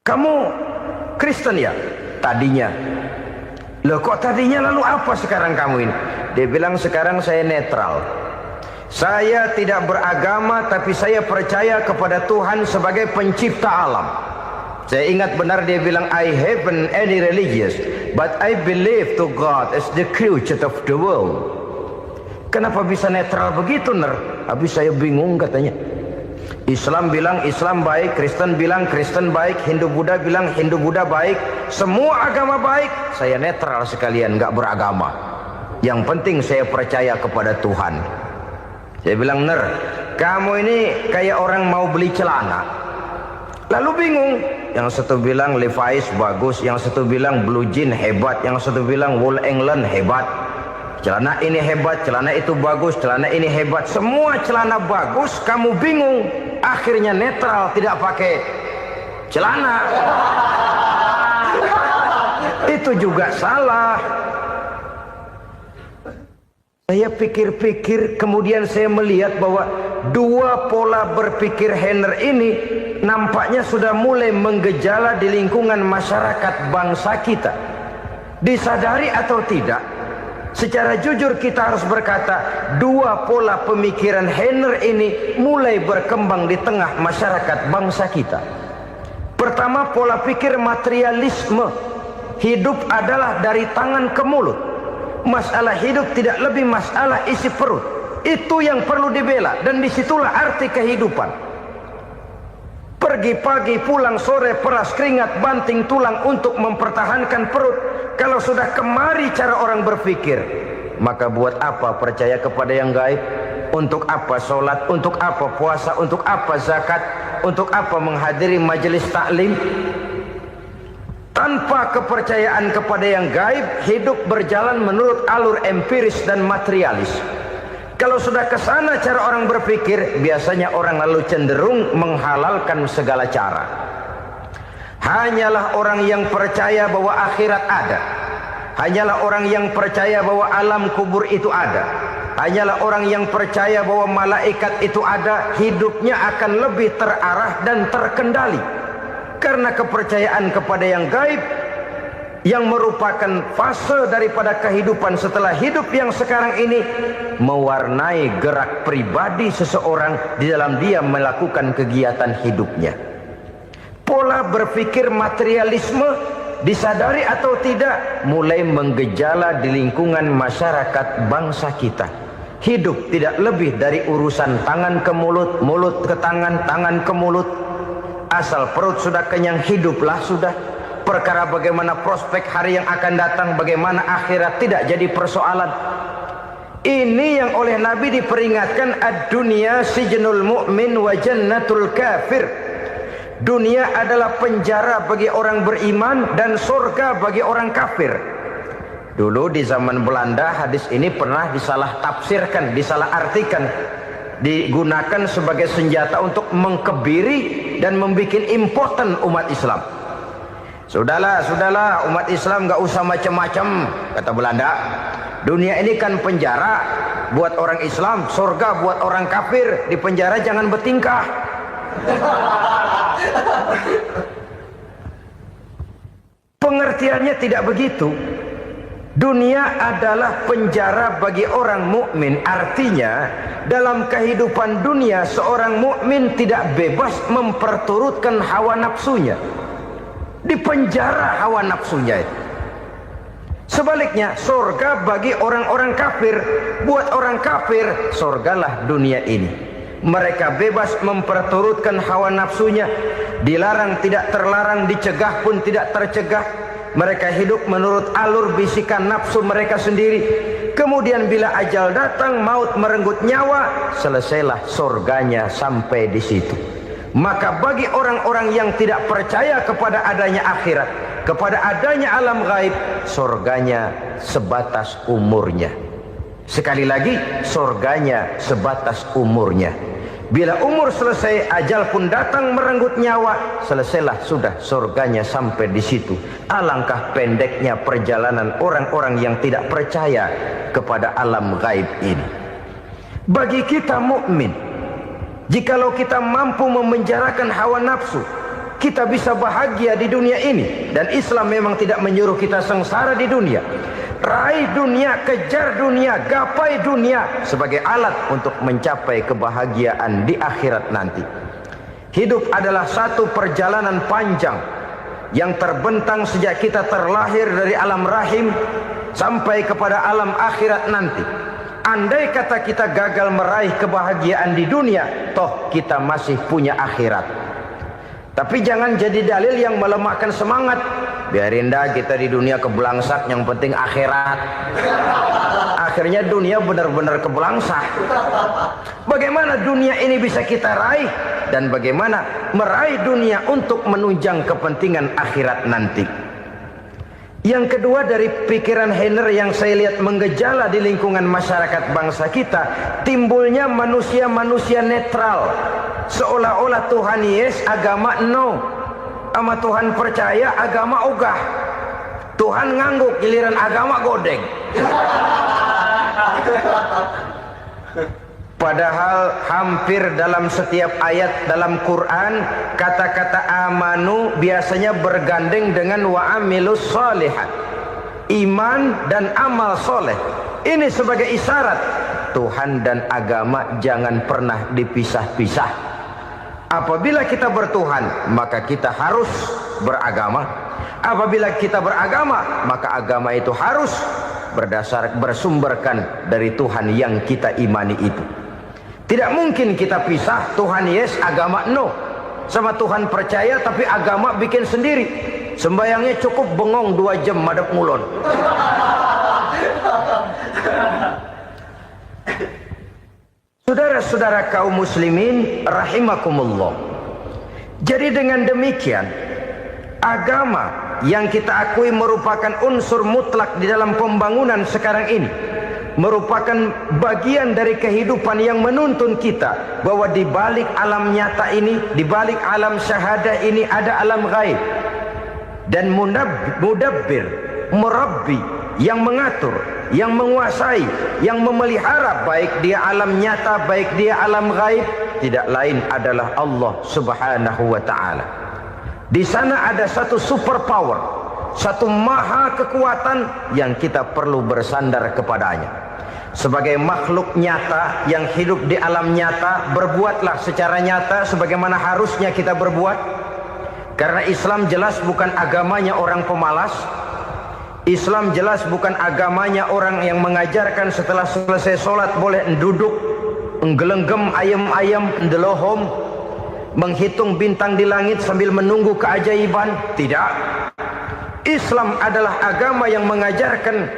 Kamu Kristen ya? Tadinya. Loh kok tadinya, lalu apa sekarang kamu ini? Dia bilang, sekarang saya netral. Saya tidak beragama, tapi saya percaya kepada Tuhan sebagai pencipta alam. Saya ingat benar dia bilang, I haven't any religious, but I believe to God as the creator of the world. Kenapa bisa netral begitu, Ner? Habis saya bingung katanya. Islam bilang Islam baik, Kristen bilang Kristen baik, Hindu Buddha bilang Hindu Buddha baik, semua agama baik. Saya netral sekalian, nggak beragama. Yang penting saya percaya kepada Tuhan. Saya bilang, Ner, kamu ini kayak orang mau beli celana. Lalu bingung, yang satu bilang Levi's bagus, yang satu bilang Blue Jean hebat, yang satu bilang Wool England hebat. Celana ini hebat, celana itu bagus, celana ini hebat. Semua celana bagus, kamu bingung. Akhirnya netral, tidak pakai celana. Itu juga salah. Saya pikir-pikir, kemudian saya melihat bahwa dua pola berpikir Heiner ini nampaknya sudah mulai menggejala di lingkungan masyarakat bangsa kita. Disadari atau tidak, secara jujur kita harus berkata, dua pola pemikiran Heiner ini mulai berkembang di tengah masyarakat bangsa kita. Pertama, pola pikir materialisme. Hidup adalah dari tangan ke mulut. Masalah hidup tidak lebih masalah isi perut. Itu yang perlu dibela, dan disitulah arti kehidupan. Pergi pagi, pulang sore, peras keringat, banting tulang untuk mempertahankan perut. Kalau sudah kemari cara orang berpikir, maka buat apa percaya kepada yang gaib? Untuk apa sholat? Untuk apa puasa? Untuk apa zakat? Untuk apa menghadiri majelis taklim? Tanpa kepercayaan kepada yang gaib, hidup berjalan menurut alur empiris dan materialis. Kalau sudah ke sana cara orang berpikir, biasanya orang lalu cenderung menghalalkan segala cara. Hanyalah orang yang percaya bahwa akhirat ada. Hanyalah orang yang percaya bahwa alam kubur itu ada. Hanyalah orang yang percaya bahwa malaikat itu ada, hidupnya akan lebih terarah dan terkendali. Karena kepercayaan kepada yang gaib, yang merupakan fase daripada kehidupan setelah hidup yang sekarang ini, mewarnai gerak pribadi seseorang di dalam dia melakukan kegiatan hidupnya. Pola berpikir materialisme, disadari atau tidak, mulai menggejala di lingkungan masyarakat bangsa kita. Hidup tidak lebih dari urusan tangan ke mulut, mulut ke tangan, tangan ke mulut. Asal perut sudah kenyang, hiduplah sudah. Perkara bagaimana prospek hari yang akan datang, bagaimana akhirat, tidak jadi persoalan. Ini yang oleh Nabi diperingatkan, ad-dunya sijnul mu'min wa jannatul kafir. Dunia adalah penjara bagi orang beriman dan surga bagi orang kafir. Dulu di zaman Belanda hadis ini pernah disalah tafsirkan, disalah artikan, digunakan sebagai senjata untuk mengkebiri dan membuat impoten umat Islam. Sudahlah umat Islam gak usah macam-macam, kata Belanda. Dunia ini kan penjara buat orang Islam, surga buat orang kafir. Di penjara jangan bertingkah. Pengertiannya tidak begitu. Dunia adalah penjara bagi orang mukmin. Artinya dalam kehidupan dunia seorang mukmin tidak bebas memperturutkan hawa nafsunya. Di penjara hawa nafsunya itu. Sebaliknya, surga bagi orang-orang kafir. Buat orang kafir, surgalah dunia ini. Mereka bebas memperturutkan hawa nafsunya. Dilarang tidak terlarang, dicegah pun tidak tercegah. Mereka hidup menurut alur bisikan nafsu mereka sendiri. Kemudian bila ajal datang, maut merenggut nyawa, selesailah surganya sampai di situ. Maka bagi orang-orang yang tidak percaya kepada adanya akhirat, kepada adanya alam gaib, surganya sebatas umurnya. Sekali lagi, surganya sebatas umurnya. Bila umur selesai, ajal pun datang merenggut nyawa, selesailah sudah surganya sampai di situ. Alangkah pendeknya perjalanan orang-orang yang tidak percaya kepada alam gaib ini. Bagi kita mukmin, jikalau kita mampu memenjarakan hawa nafsu, kita bisa bahagia di dunia ini. Dan Islam memang tidak menyuruh kita sengsara di dunia. Raih dunia, kejar dunia, gapai dunia sebagai alat untuk mencapai kebahagiaan di akhirat nanti. Hidup adalah satu perjalanan panjang yang terbentang sejak kita terlahir dari alam rahim sampai kepada alam akhirat nanti. Andai kata kita gagal meraih kebahagiaan di dunia, toh kita masih punya akhirat. Tapi jangan jadi dalil yang melemahkan semangat. Biarin dah kita di dunia kebelangsak, yang penting akhirat. Akhirnya dunia benar-benar kebelangsak. Bagaimana dunia ini bisa kita raih, dan bagaimana meraih dunia untuk menunjang kepentingan akhirat nanti. Yang kedua, dari pikiran Heiner yang saya lihat menggejala di lingkungan masyarakat bangsa kita, timbulnya manusia-manusia netral. Seolah-olah Tuhan yes, agama no. Sama Tuhan percaya, agama ogah. Tuhan ngangguk, giliran agama godeng. Padahal hampir dalam setiap ayat dalam Quran, kata-kata amanu biasanya bergandeng dengan wa amilus shalihat. iman dan amal soleh. Ini sebagai isyarat Tuhan dan agama jangan pernah dipisah-pisah. Apabila kita bertuhan, maka kita harus beragama. Apabila kita beragama, maka agama itu harus bersumberkan dari Tuhan yang kita imani itu. Tidak mungkin kita pisah, Tuhan yes, agama no. Sama Tuhan percaya tapi agama bikin sendiri. Sembayangnya cukup bengong 2 jam madep ngulon. Saudara-saudara kaum muslimin rahimakumullah. Jadi dengan demikian, agama yang kita akui merupakan unsur mutlak di dalam pembangunan sekarang ini, merupakan bagian dari kehidupan yang menuntun kita bahwa di balik alam nyata ini, di balik alam syahadah ini ada alam gaib. Dan mudabbir, murabbi, yang mengatur, yang menguasai, yang memelihara baik dia alam nyata, baik dia alam gaib, tidak lain adalah Allah Subhanahu wa ta'ala. Di sana ada satu super power, satu maha kekuatan yang kita perlu bersandar kepadanya. Sebagai makhluk nyata yang hidup di alam nyata, berbuatlah secara nyata sebagaimana harusnya kita berbuat. Karena Islam jelas bukan agamanya orang pemalas. Islam jelas bukan agamanya orang yang mengajarkan setelah selesai sholat boleh duduk, nggelenggem ayam-ayam, ndelohom, menghitung bintang di langit sambil menunggu keajaiban. Tidak. Islam adalah agama yang mengajarkan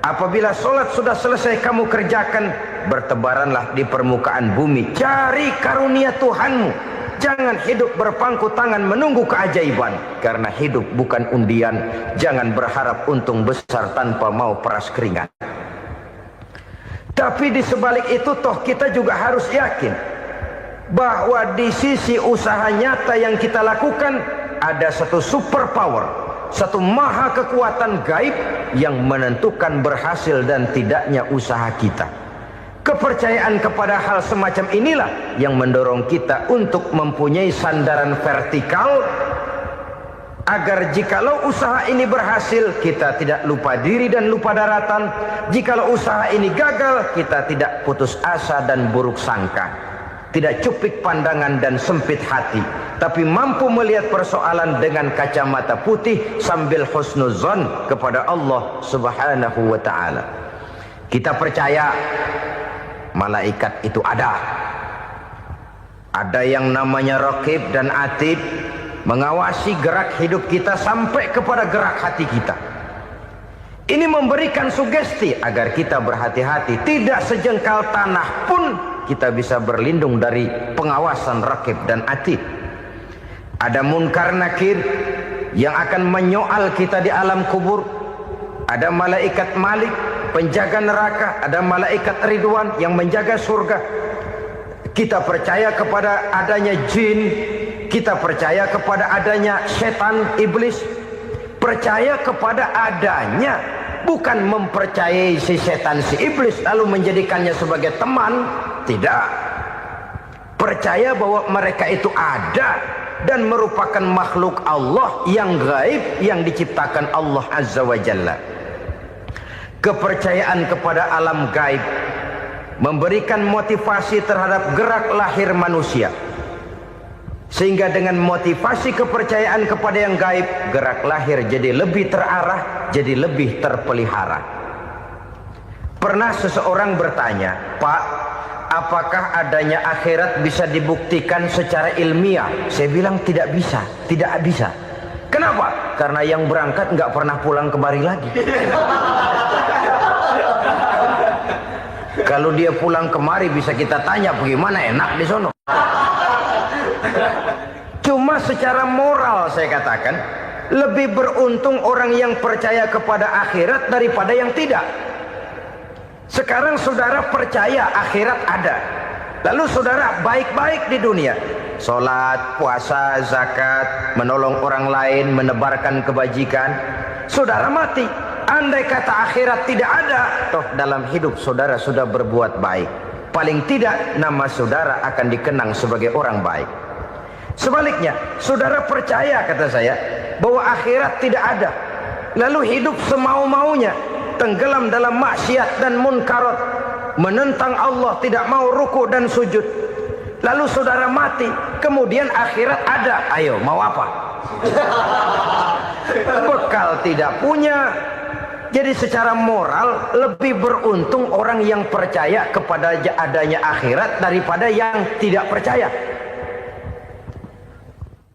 apabila sholat sudah selesai kamu kerjakan, bertebaranlah di permukaan bumi, cari karunia Tuhanmu. Jangan hidup berpangku tangan menunggu keajaiban. Karena hidup bukan undian. Jangan berharap untung besar tanpa mau peras keringat. Tapi di sebalik itu toh kita juga harus yakin bahwa di sisi usaha nyata yang kita lakukan ada satu super power, satu maha kekuatan gaib yang menentukan berhasil dan tidaknya usaha kita. Kepercayaan kepada hal semacam inilah yang mendorong kita untuk mempunyai sandaran vertikal, agar jikalau usaha ini berhasil kita tidak lupa diri dan lupa daratan. Jikalau usaha ini gagal kita tidak putus asa dan buruk sangka, tidak cupik pandangan dan sempit hati, tapi mampu melihat persoalan dengan kacamata putih sambil husnuzon kepada Allah Subhanahu wa ta'ala. Kita percaya malaikat itu ada. Ada yang namanya raqib dan atid, mengawasi gerak hidup kita sampai kepada gerak hati kita. Ini memberikan sugesti agar kita berhati-hati. Tidak sejengkal tanah pun kita bisa berlindung dari pengawasan raqib dan atid. Ada munkar nakir yang akan menyoal kita di alam kubur. Ada malaikat Malik, penjaga neraka. Ada malaikat Ridwan yang menjaga surga. Kita percaya kepada adanya jin. Kita percaya kepada adanya setan, iblis. Percaya kepada adanya, bukan mempercayai si setan, si iblis lalu menjadikannya sebagai teman. Tidak. Percaya bahwa mereka itu ada dan merupakan makhluk Allah yang gaib, yang diciptakan Allah Azza wa Jalla. Kepercayaan kepada alam gaib memberikan motivasi terhadap gerak lahir manusia, sehingga dengan motivasi kepercayaan kepada yang gaib, gerak lahir jadi lebih terarah, jadi lebih terpelihara. Pernah seseorang bertanya, "Pak, apakah adanya akhirat bisa dibuktikan secara ilmiah?" Saya bilang tidak bisa, tidak bisa. Kenapa? Karena yang berangkat nggak pernah pulang kemari lagi. Kalau dia pulang kemari bisa kita tanya bagaimana enak di sono. Cuma secara moral saya katakan, lebih beruntung orang yang percaya kepada akhirat daripada yang tidak. Sekarang saudara percaya akhirat ada, lalu saudara baik-baik di dunia, sholat, puasa, zakat, menolong orang lain, menebarkan kebajikan. Saudara mati, andai kata akhirat tidak ada, toh dalam hidup saudara sudah berbuat baik. Paling tidak nama saudara akan dikenang sebagai orang baik. Sebaliknya, saudara percaya, kata saya, bahwa akhirat tidak ada, lalu hidup semau-maunya, tenggelam dalam maksiat dan munkarat, menentang Allah, tidak mau ruku dan sujud. Lalu saudara mati, kemudian akhirat ada, ayo mau apa? Bekal tidak punya. Jadi secara moral lebih beruntung orang yang percaya kepada adanya akhirat daripada yang tidak percaya.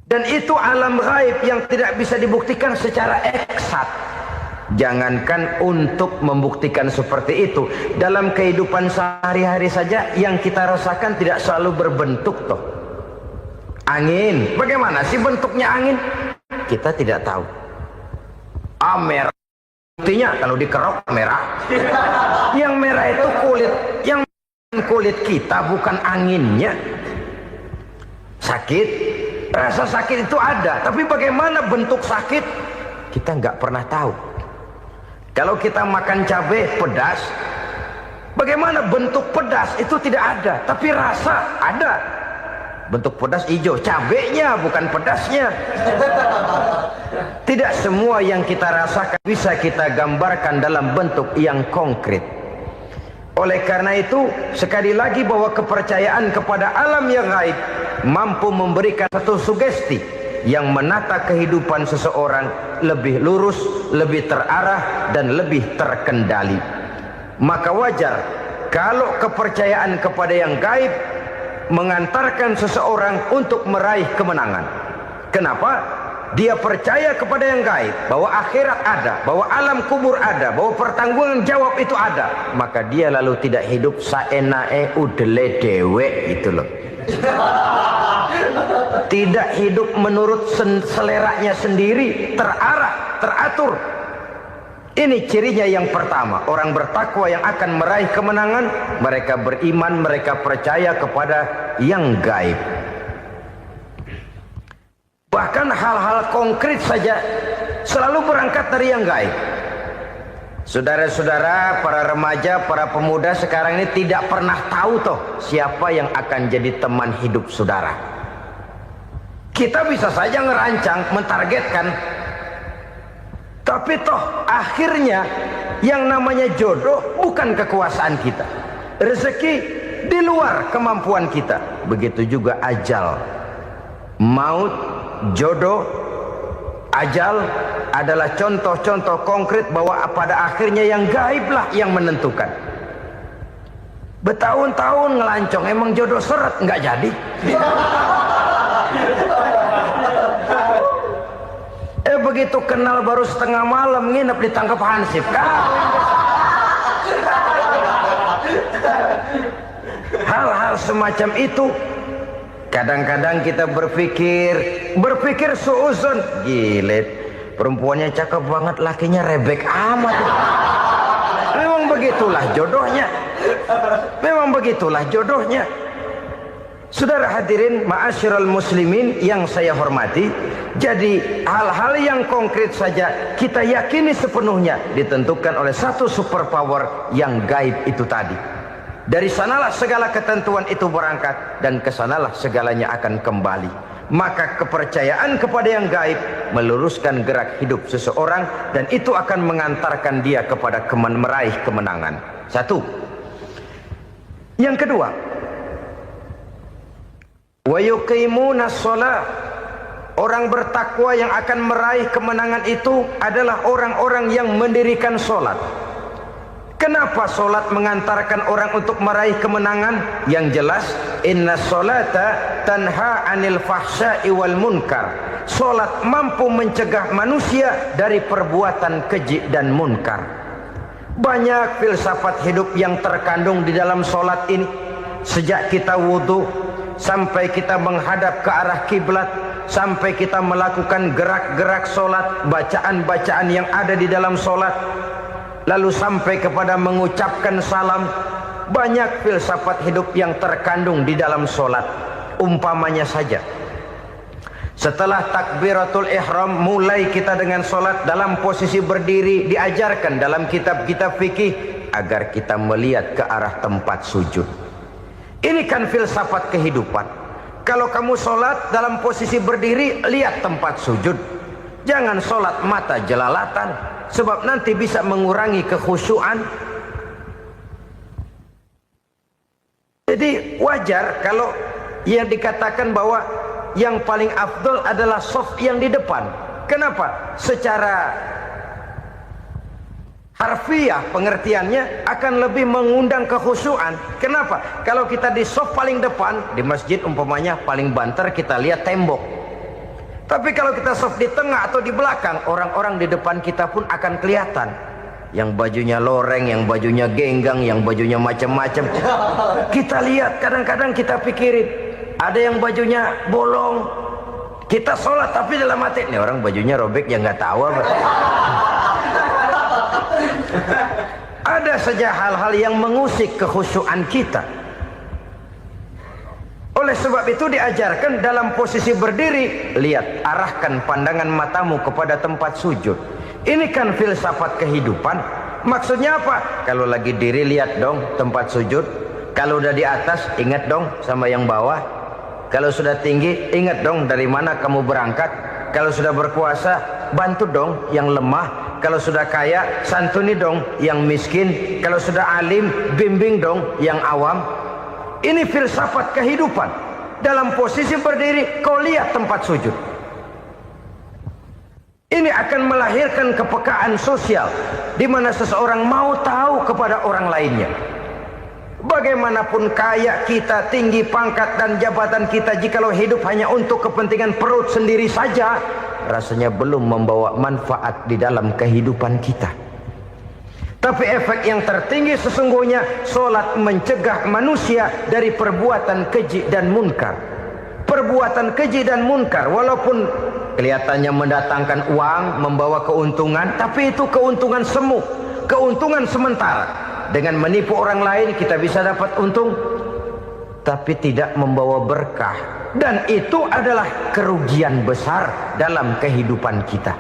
Dan itu alam gaib yang tidak bisa dibuktikan secara eksat. Jangankan untuk membuktikan seperti itu, dalam kehidupan sehari-hari saja yang kita rasakan tidak selalu berbentuk toh. Angin, bagaimana sih bentuknya angin? Kita tidak tahu. Merah, buktinya kalau dikerok merah. Yang merah itu kulit, yang kulit kita bukan anginnya. Sakit, rasa sakit itu ada, tapi bagaimana bentuk sakit kita nggak pernah tahu. Kalau kita makan cabai pedas, bagaimana bentuk pedas itu tidak ada, tapi rasa ada. Bentuk pedas hijau, cabenya bukan pedasnya. Tidak semua yang kita rasakan bisa kita gambarkan dalam bentuk yang konkret. Oleh karena itu, sekali lagi bahwa kepercayaan kepada alam yang gaib mampu memberikan satu sugesti yang menata kehidupan seseorang lebih lurus, lebih terarah, dan lebih terkendali. Maka wajar kalau kepercayaan kepada yang gaib mengantarkan seseorang untuk meraih kemenangan. Kenapa? Dia percaya kepada yang gaib, bahwa akhirat ada, bahwa alam kubur ada, bahwa pertanggungan jawab itu ada. Maka dia lalu tidak hidup saenae udele dewe, itu loh. Tidak hidup menurut seleranya sendiri, terarah, teratur. Ini cirinya yang pertama. Orang bertakwa yang akan meraih kemenangan, mereka beriman, mereka percaya kepada yang gaib. Bahkan hal-hal konkret saja selalu berangkat dari yang gaib. Saudara-saudara, para remaja, para pemuda sekarang ini tidak pernah tahu toh siapa yang akan jadi teman hidup saudara. Kita bisa saja ngerancang, mentargetkan, tapi toh akhirnya yang namanya jodoh bukan kekuasaan kita. Rezeki di luar kemampuan kita. Begitu juga ajal. Maut, jodoh, ajal adalah contoh-contoh konkret bahwa pada akhirnya yang gaiblah yang menentukan. Bertahun-tahun ngelancong, emang jodoh seret nggak jadi. Begitu kenal baru setengah malam nginep ditangkap hansip kan. Hal-hal semacam itu kadang-kadang kita berpikir suuzon, gilet, perempuannya cakep banget, lakinya rebek amat. Memang begitulah jodohnya. Memang begitulah jodohnya. Saudara hadirin ma'asyiral muslimin yang saya hormati, jadi hal-hal yang konkret saja kita yakini sepenuhnya ditentukan oleh satu superpower yang gaib itu tadi. Dari sanalah segala ketentuan itu berangkat dan kesanalah segalanya akan kembali. Maka kepercayaan kepada yang gaib meluruskan gerak hidup seseorang dan itu akan mengantarkan dia kepada meraih kemenangan. Satu. Yang kedua, wa yuqimuna shalah. Orang bertakwa yang akan meraih kemenangan itu adalah orang-orang yang mendirikan sholat. Kenapa sholat mengantarkan orang untuk meraih kemenangan? Yang jelas, inna sholata tanha anil fahsya'i wal munkar. Sholat mampu mencegah manusia dari perbuatan keji dan munkar. Banyak filsafat hidup yang terkandung di dalam sholat ini. Sejak kita wudhu sampai kita menghadap ke arah kiblat, sampai kita melakukan gerak-gerak sholat, bacaan-bacaan yang ada di dalam sholat, lalu sampai kepada mengucapkan salam. Banyak filsafat hidup yang terkandung di dalam sholat. Umpamanya saja, setelah takbiratul ihram, mulai kita dengan sholat dalam posisi berdiri. Diajarkan dalam kitab-kitab fikih agar kita melihat ke arah tempat sujud. Ini kan filsafat kehidupan. Kalau kamu sholat dalam posisi berdiri, lihat tempat sujud. Jangan sholat mata jelalatan, sebab nanti bisa mengurangi kekhusyuan. Jadi wajar kalau yang dikatakan bahwa yang paling afdol adalah shaf yang di depan. Kenapa? Secara harfiah pengertiannya akan lebih mengundang kekhusyuan. Kenapa? Kalau kita di shaf paling depan di masjid umpamanya paling banter kita lihat tembok. Tapi kalau kita shaf di tengah atau di belakang, orang-orang di depan kita pun akan kelihatan. Yang bajunya loreng, yang bajunya genggang, yang bajunya macam-macam. Kita lihat, kadang-kadang kita pikirin, ada yang bajunya bolong. Kita sholat tapi dalam hati, nih orang bajunya robek yang nggak tahu apa. Ada saja hal-hal yang mengusik kekhusyuan kita. Oleh sebab itu diajarkan dalam posisi berdiri, lihat, arahkan pandangan matamu kepada tempat sujud. Ini kan filsafat kehidupan. Maksudnya apa? Kalau lagi diri lihat dong tempat sujud. Kalau udah di atas ingat dong sama yang bawah. Kalau sudah tinggi ingat dong dari mana kamu berangkat. Kalau sudah berkuasa bantu dong yang lemah. Kalau sudah kaya santuni dong yang miskin. Kalau sudah alim bimbing dong yang awam. Ini filsafat kehidupan. Dalam posisi berdiri kau lihat tempat sujud. Ini akan melahirkan kepekaan sosial di mana seseorang mau tahu kepada orang lainnya. Bagaimanapun kaya kita, tinggi pangkat dan jabatan kita, jikalau hidup hanya untuk kepentingan perut sendiri saja, rasanya belum membawa manfaat di dalam kehidupan kita. Tapi efek yang tertinggi sesungguhnya, sholat mencegah manusia dari perbuatan keji dan munkar. Perbuatan keji dan munkar, walaupun kelihatannya mendatangkan uang, membawa keuntungan, tapi itu keuntungan semu, keuntungan sementara. Dengan menipu orang lain kita bisa dapat untung, tapi tidak membawa berkah. Dan itu adalah kerugian besar dalam kehidupan kita.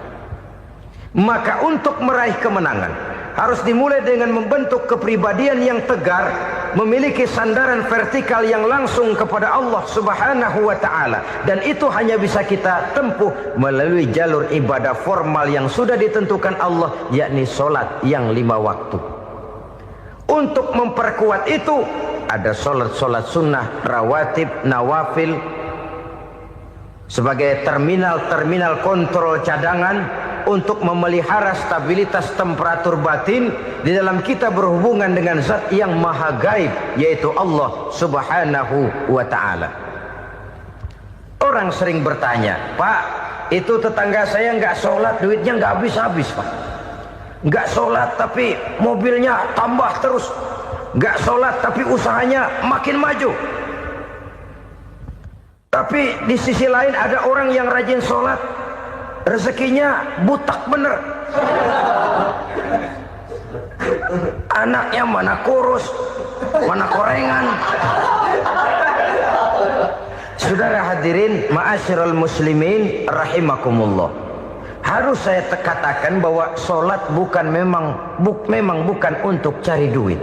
Maka untuk meraih kemenangan harus dimulai dengan membentuk kepribadian yang tegar, memiliki sandaran vertikal yang langsung kepada Allah Subhanahu wa ta'ala. Dan itu hanya bisa kita tempuh melalui jalur ibadah formal yang sudah ditentukan Allah, yakni sholat yang 5 waktu. Untuk memperkuat itu ada sholat-sholat sunnah, rawatib, nawafil sebagai terminal-terminal kontrol cadangan untuk memelihara stabilitas temperatur batin di dalam kita berhubungan dengan zat yang maha gaib, yaitu Allah Subhanahu wa ta'ala. Orang sering bertanya, Pak, itu tetangga saya nggak sholat, duitnya nggak habis-habis, Pak. Nggak sholat tapi mobilnya tambah terus. Nggak sholat tapi usahanya makin maju. Tapi di sisi lain ada orang yang rajin sholat, rezekinya butak bener. Anaknya mana kurus, mana korengan. Saudara hadirin ma'asyiral muslimin rahimakumullah. Harus saya katakan bahwa sholat memang bukan untuk cari duit.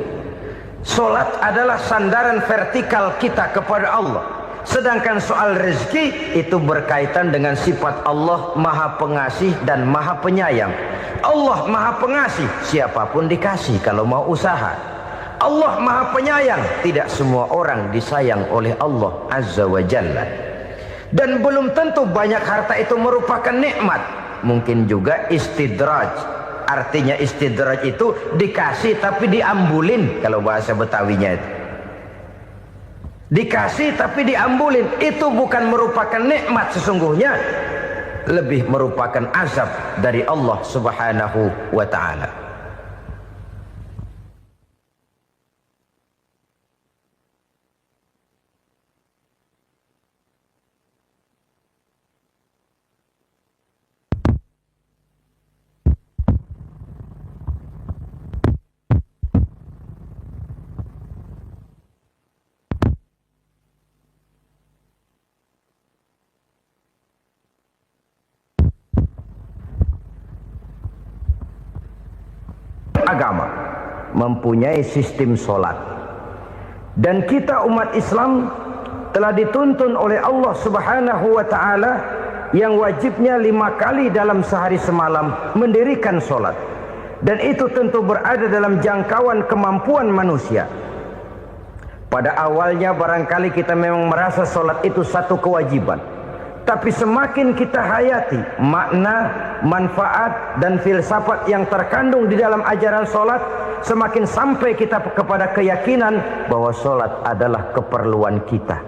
Sholat adalah sandaran vertikal kita kepada Allah. Sedangkan soal rezeki itu berkaitan dengan sifat Allah maha pengasih dan maha penyayang. Allah maha pengasih, siapapun dikasih kalau mau usaha. Allah maha penyayang, tidak semua orang disayang oleh Allah Azza wa Jalla. Dan belum tentu banyak harta itu merupakan nikmat. Mungkin juga istidraj. Artinya istidraj itu dikasih tapi diambulin, kalau bahasa Betawinya itu. Dikasih tapi diambulin, itu bukan merupakan nikmat sesungguhnya, lebih merupakan azab dari Allah Subhanahu wa ta'ala. Agama mempunyai sistem sholat, dan kita umat Islam telah dituntun oleh Allah Subhanahu wa ta'ala yang wajibnya 5 kali dalam sehari semalam mendirikan solat, dan itu tentu berada dalam jangkauan kemampuan manusia. Pada awalnya barangkali kita memang merasa solat itu satu kewajiban, tapi semakin kita hayati makna, manfaat dan filsafat yang terkandung di dalam ajaran solat, semakin sampai kita kepada keyakinan bahwa solat adalah keperluan kita.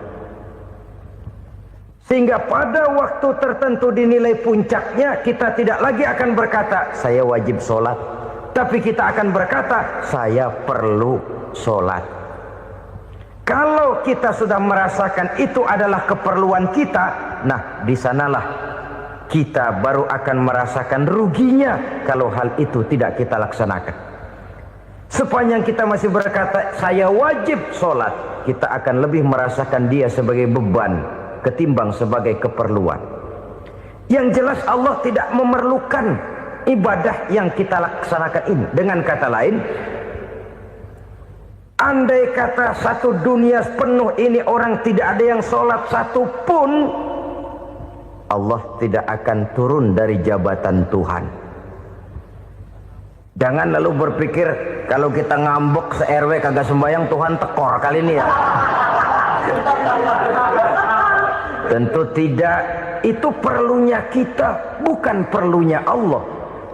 Sehingga pada waktu tertentu dinilai puncaknya, kita tidak lagi akan berkata saya wajib solat, tapi kita akan berkata saya perlu solat. Kalau kita sudah merasakan itu adalah keperluan kita, nah di sanalah kita baru akan merasakan ruginya kalau hal itu tidak kita laksanakan. Sepanjang kita masih berkata saya wajib sholat, kita akan lebih merasakan dia sebagai beban ketimbang sebagai keperluan. Yang jelas Allah tidak memerlukan ibadah yang kita laksanakan ini. Dengan kata lain, andai kata satu dunia penuh ini orang tidak ada yang sholat satu pun, Allah tidak akan turun dari jabatan Tuhan. Jangan lalu berpikir kalau kita ngambek se-RW kagak sembahyang Tuhan tekor kali ini ya. Tentu tidak. Itu perlunya kita, bukan perlunya Allah.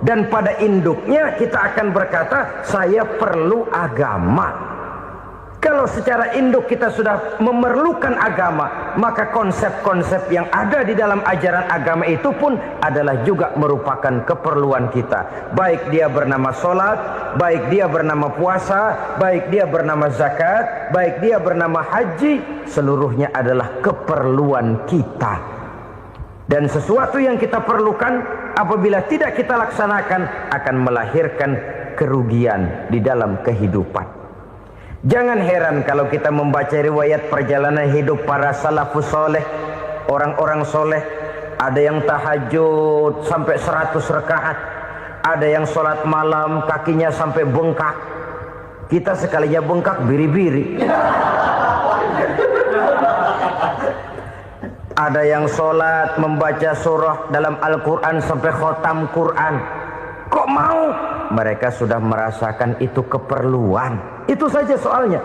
Dan pada induknya kita akan berkata saya perlu agama. Kalau secara induk kita sudah memerlukan agama, maka konsep-konsep yang ada di dalam ajaran agama itu pun adalah juga merupakan keperluan kita. Baik dia bernama sholat, baik dia bernama puasa, baik dia bernama zakat, baik dia bernama haji, seluruhnya adalah keperluan kita. Dan sesuatu yang kita perlukan apabila tidak kita laksanakan akan melahirkan kerugian di dalam kehidupan. Jangan heran kalau kita membaca riwayat perjalanan hidup para salafus soleh, orang-orang soleh. Ada yang tahajud sampai 100 rakaat, ada yang sholat malam kakinya sampai bengkak. Kita sekalinya bengkak biri-biri. Ada yang sholat membaca surah dalam Al-Quran sampai khotam Quran. Kok mau? Mereka sudah merasakan itu keperluan. Itu saja soalnya.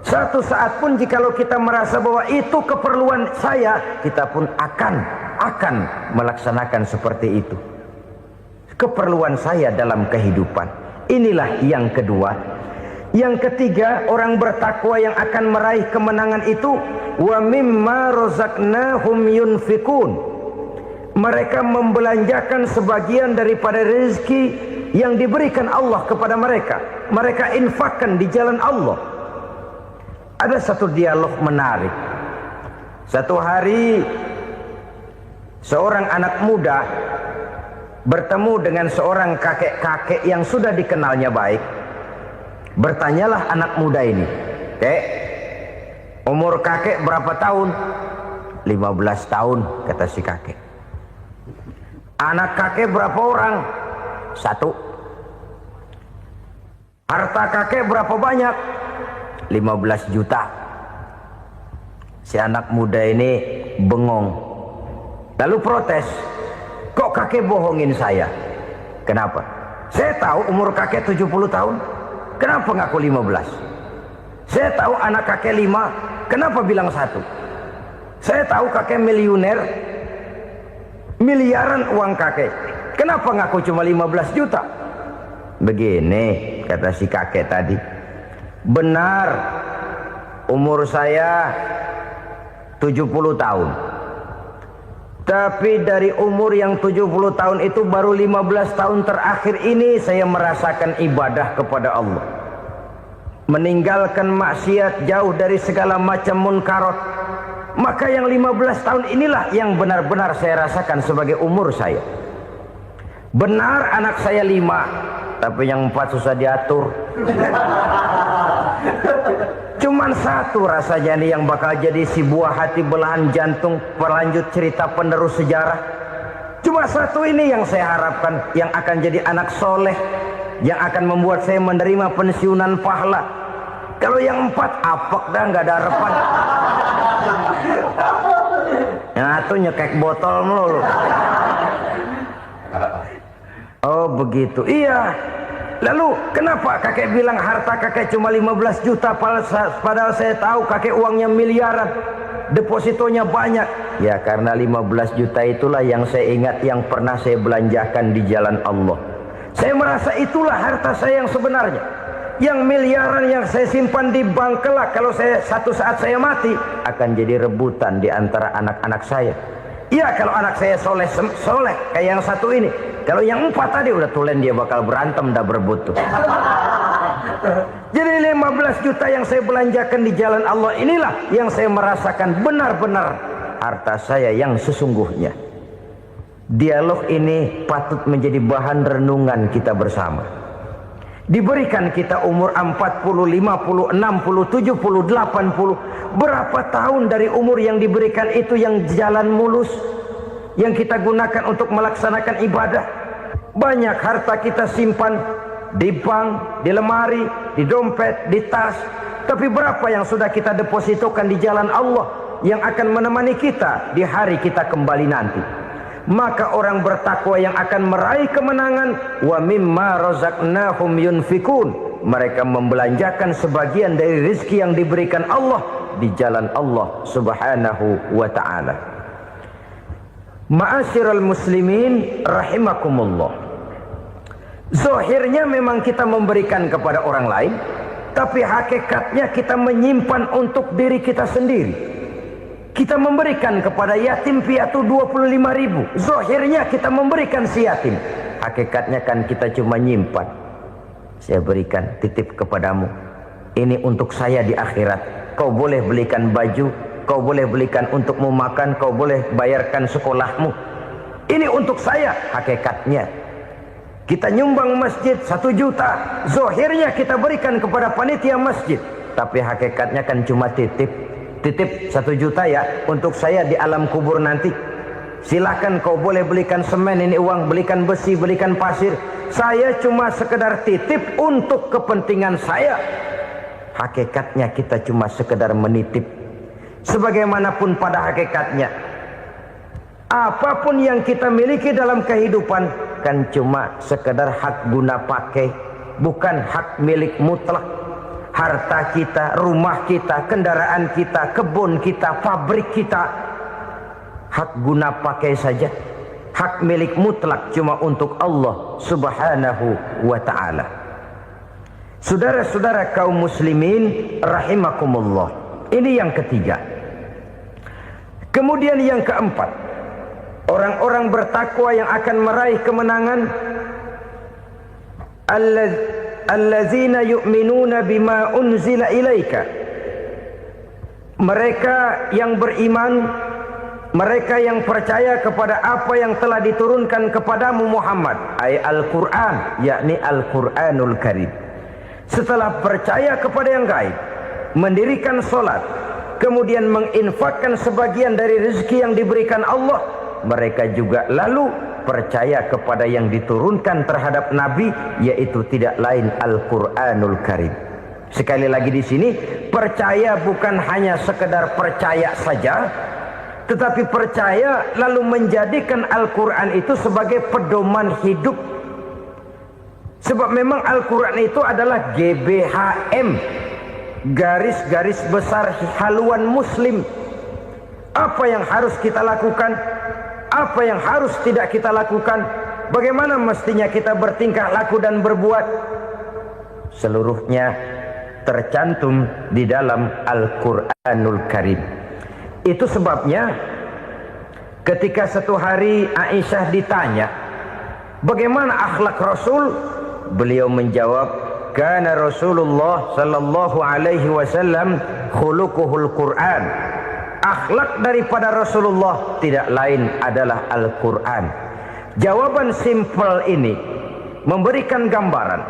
Satu saat pun jikalau kita merasa bahwa itu keperluan saya, kita pun akan melaksanakan seperti itu. Keperluan saya dalam kehidupan. Inilah yang kedua. Yang ketiga, orang bertakwa yang akan meraih kemenangan itu, wa mimma razaqnahum yunfikun. Mereka membelanjakan sebagian daripada rezeki yang diberikan Allah kepada mereka. Mereka infakkan di jalan Allah. Ada satu dialog menarik. Satu hari seorang anak muda bertemu dengan seorang kakek-kakek yang sudah dikenalnya baik. Bertanyalah anak muda ini, "Kek, umur kakek berapa tahun?" 15 tahun, kata si kakek. "Anak kakek berapa orang?" 1. "Harta kakek berapa banyak?" 15 juta. Si anak muda ini bengong. Lalu protes, "Kok kakek bohongin saya?" "Kenapa?" "Saya tahu umur kakek 70 tahun. Kenapa ngaku 15? Saya tahu anak kakek 5. Kenapa bilang 1? Saya tahu kakek miliuner, miliaran uang kakek. Kenapa ngaku cuma 15 juta? Begini, kata si kakek tadi. Benar, umur saya 70 tahun. Tapi dari umur yang 70 tahun itu baru 15 tahun terakhir ini saya merasakan ibadah kepada Allah. Meninggalkan maksiat, jauh dari segala macam munkarat. Maka yang 15 tahun inilah yang benar-benar saya rasakan sebagai umur saya. Benar anak saya 5, tapi yang 4 susah diatur. Cuman 1 rasanya nih yang bakal jadi si buah hati belahan jantung pelanjut cerita penerus sejarah. Cuma 1 ini yang saya harapkan, yang akan jadi anak soleh, yang akan membuat saya menerima pensiunan pahala. Kalau yang 4 apek dah, nggak ada harapan. Yang satu nyekek botol melulu. Oh begitu. Iya. Lalu kenapa kakek bilang harta kakek cuma 15 juta padahal saya tahu kakek uangnya miliaran, depositonya banyak? Ya karena 15 juta itulah yang saya ingat yang pernah saya belanjakan di jalan Allah. Saya merasa itulah harta saya yang sebenarnya. Yang miliaran yang saya simpan di bank kelak kalau satu saat saya mati akan jadi rebutan di antara anak-anak saya. Iya kalau anak saya soleh kayak yang satu ini. Kalau yang 4 tadi udah tulen dia bakal berantem dah berebut tuh. Jadi 15 juta yang saya belanjakan di jalan Allah inilah yang saya merasakan benar-benar harta saya yang sesungguhnya. Dialog ini patut menjadi bahan renungan kita bersama. Diberikan kita umur 40, 50, 60, 70, 80. Berapa tahun dari umur yang diberikan itu yang jalan mulus, yang kita gunakan untuk melaksanakan ibadah? Banyak harta kita simpan di bank, di lemari, di dompet, di tas. Tapi berapa yang sudah kita depositokan di jalan Allah yang akan menemani kita di hari kita kembali nanti? Maka orang bertakwa yang akan meraih kemenangan, wa mimma razaqnahum yunfikun, mereka membelanjakan sebagian dari rezeki yang diberikan Allah di jalan Allah Subhanahu wa ta'ala. Ma'asyiral muslimin rahimakumullah. Zahirnya memang kita memberikan kepada orang lain, tapi hakikatnya kita menyimpan untuk diri kita sendiri. Kita memberikan kepada yatim piatu 25.000. Zahirnya kita memberikan si yatim, hakikatnya kan kita cuma nyimpan. Saya berikan titip kepadamu, ini untuk saya di akhirat. Kau boleh belikan baju, kau boleh belikan untukmu makan, kau boleh bayarkan sekolahmu. Ini untuk saya. Hakikatnya kita nyumbang masjid 1 juta, zahirnya kita berikan kepada panitia masjid, tapi hakikatnya kan cuma titip 1 juta ya untuk saya di alam kubur nanti. Silahkan kau boleh belikan semen, ini uang, belikan besi, belikan pasir. Saya cuma sekedar titip untuk kepentingan saya. Hakikatnya kita cuma sekedar menitip. Sebagaimanapun pada hakikatnya, apapun yang kita miliki dalam kehidupan kan cuma sekedar hak guna pakai, bukan hak milik mutlak. Harta kita, rumah kita, kendaraan kita, kebun kita, pabrik kita, hak guna pakai saja. Hak milik mutlak cuma untuk Allah Subhanahu wa ta'ala. Saudara-saudara kaum muslimin rahimakumullah. Ini yang ketiga. Kemudian yang keempat, orang-orang bertakwa yang akan meraih kemenangan, allazina yu'minuna bima unzila ilaika. Mereka yang beriman, mereka yang percaya kepada apa yang telah diturunkan kepadamu Muhammad, ay Al-Quran, yakni Al-Quranul Karim. Setelah percaya kepada yang gaib, mendirikan solat, kemudian menginfakkan sebagian dari rezeki yang diberikan Allah, mereka juga lalu percaya kepada yang diturunkan terhadap Nabi, yaitu tidak lain Al-Quranul Karim. Sekali lagi di sini, percaya bukan hanya sekedar percaya saja, tetapi percaya lalu menjadikan Al-Quran itu sebagai pedoman hidup. Sebab memang Al-Quran itu adalah GBHM, garis-garis besar haluan muslim. Apa yang harus kita lakukan, apa yang harus tidak kita lakukan, bagaimana mestinya kita bertingkah laku dan berbuat, seluruhnya tercantum di dalam Al-Quranul Karim. Itu sebabnya ketika satu hari Aisyah ditanya bagaimana akhlak Rasul, beliau menjawab, kana Rasulullah sallallahu alaihi wasallam khuluquhul Quran. Akhlak daripada Rasulullah tidak lain adalah Al-Quran. Jawaban simpel ini memberikan gambaran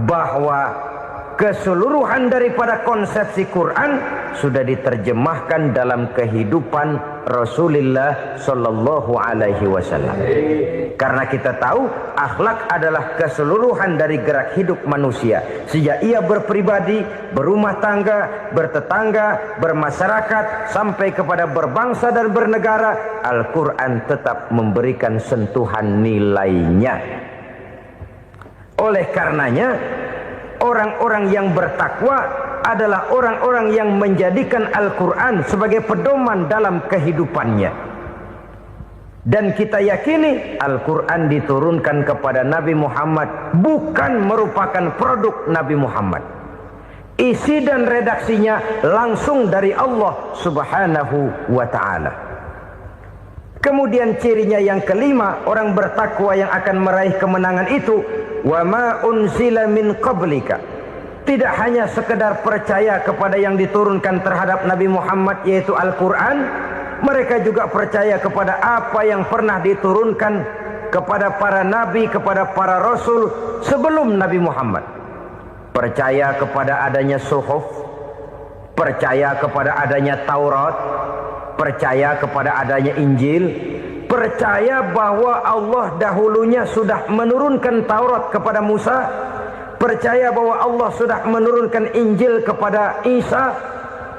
bahwa keseluruhan daripada konsepsi Quran sudah diterjemahkan dalam kehidupan Rasulullah sallallahu alaihi wasallam. Karena kita tahu akhlak adalah keseluruhan dari gerak hidup manusia. Sejak ia berpribadi, berumah tangga, bertetangga, bermasyarakat, sampai kepada berbangsa dan bernegara, Al-Quran tetap memberikan sentuhan nilainya. Oleh karenanya, orang-orang yang bertakwa adalah orang-orang yang menjadikan Al-Quran sebagai pedoman dalam kehidupannya. Dan kita yakini Al-Quran diturunkan kepada Nabi Muhammad bukan merupakan produk Nabi Muhammad. Isi dan redaksinya langsung dari Allah Subhanahu wa ta'ala. Kemudian cirinya yang kelima, orang bertakwa yang akan meraih kemenangan itu, wa ma unzila min qablika. Tidak hanya sekedar percaya kepada yang diturunkan terhadap Nabi Muhammad, yaitu Al-Quran. Mereka juga percaya kepada apa yang pernah diturunkan kepada para nabi, kepada para rasul sebelum Nabi Muhammad. Percaya kepada adanya suhuf, percaya kepada adanya Taurat, percaya kepada adanya Injil, percaya bahwa Allah dahulunya sudah menurunkan Taurat kepada Musa, percaya bahwa Allah sudah menurunkan Injil kepada Isa,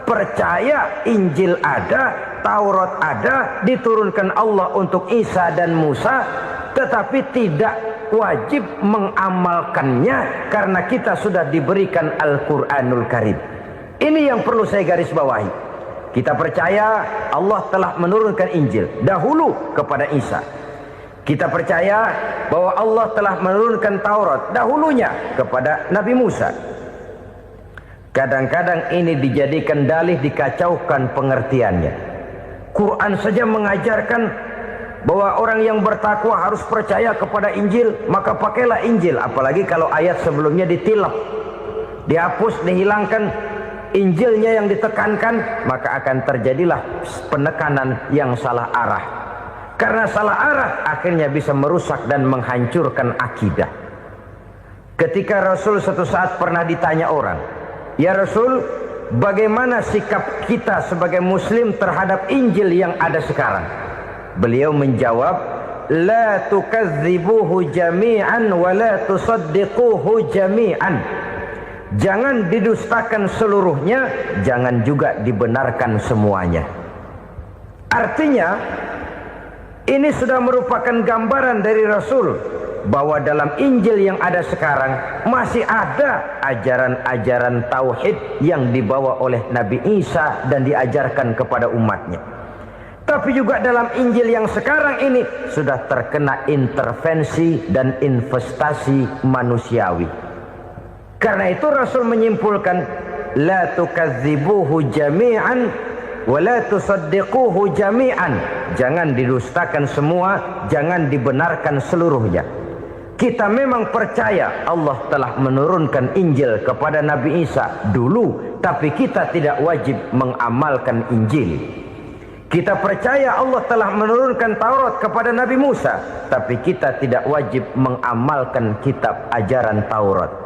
percaya Injil ada, Taurat ada, diturunkan Allah untuk Isa dan Musa, tetapi tidak wajib mengamalkannya karena kita sudah diberikan Al-Quranul Karim. Ini yang perlu saya garis bawahi. Kita percaya Allah telah menurunkan Injil dahulu kepada Isa. Kita percaya bahwa Allah telah menurunkan Taurat dahulunya kepada Nabi Musa. Kadang-kadang ini dijadikan dalih, dikacaukan pengertiannya. Quran saja mengajarkan bahwa orang yang bertakwa harus percaya kepada Injil, maka pakailah Injil. Apalagi kalau ayat sebelumnya ditilap, dihapus, dihilangkan, Injilnya yang ditekankan, maka akan terjadilah penekanan yang salah arah. Karena salah arah akhirnya bisa merusak dan menghancurkan akidah. Ketika Rasul suatu saat pernah ditanya orang, "Ya Rasul, bagaimana sikap kita sebagai muslim terhadap Injil yang ada sekarang?" Beliau menjawab, "La tukadzibuhu jami'an wa la tusaddiquhu jami'an." Jangan didustakan seluruhnya, jangan juga dibenarkan semuanya. Artinya, ini sudah merupakan gambaran dari Rasul bahwa dalam Injil yang ada sekarang masih ada ajaran-ajaran tauhid yang dibawa oleh Nabi Isa dan diajarkan kepada umatnya. Tapi juga dalam Injil yang sekarang ini sudah terkena intervensi dan investasi manusiawi. Karena itu Rasul menyimpulkan, la tukadzibuhu jami'an wa la tusaddiquhu jami'an. Jangan didustakan semua, jangan dibenarkan seluruhnya. Kita memang percaya Allah telah menurunkan Injil kepada Nabi Isa dulu, tapi kita tidak wajib mengamalkan Injil. Kita percaya Allah telah menurunkan Taurat kepada Nabi Musa, tapi kita tidak wajib mengamalkan kitab ajaran Taurat.